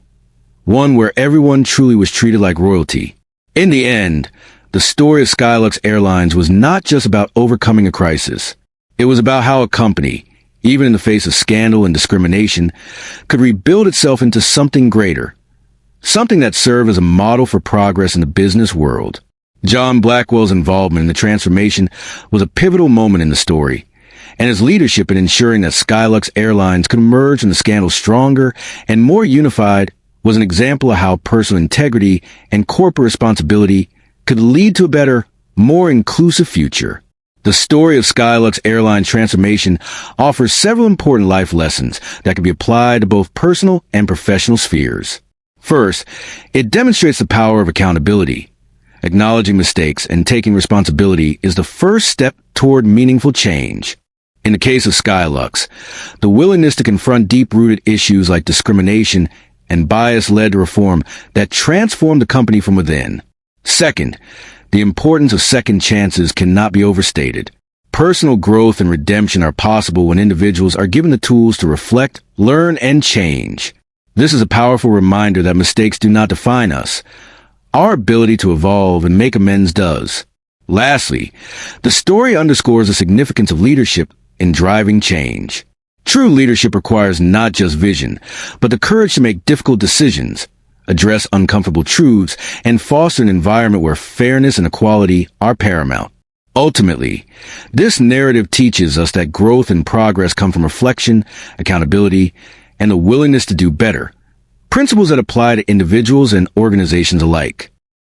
one where everyone truly was treated like royalty. In the end, the story of Skylux Airlines was not just about overcoming a crisis. It was about how a company, even in the face of scandal and discrimination, could rebuild itself into something greater, something that served as a model for progress in the business world. John Blackwell's involvement in the transformation was a pivotal moment in the story, and his leadership in ensuring that Skylux Airlines could emerge from the scandal stronger and more unified was an example of how personal integrity and corporate responsibility could lead to a better, more inclusive future. The story of Skylux Airlines transformation offers several important life lessons that can be applied to both personal and professional spheres. First, it demonstrates the power of accountability. Acknowledging mistakes and taking responsibility is the first step toward meaningful change. In the case of Skylux, the willingness to confront deep-rooted issues like discrimination and bias led to reform that transformed the company from within. Second, the importance of second chances cannot be overstated. Personal growth and redemption are possible when individuals are given the tools to reflect, learn, and change. This is a powerful reminder that mistakes do not define us. Our ability to evolve and make amends does. Lastly, the story underscores the significance of leadership in driving change. True leadership requires not just vision, but the courage to make difficult decisions, address uncomfortable truths, and foster an environment where fairness and equality are paramount. Ultimately, this narrative teaches us that growth and progress come from reflection, accountability, and the willingness to do better, principles that apply to individuals and organizations alike.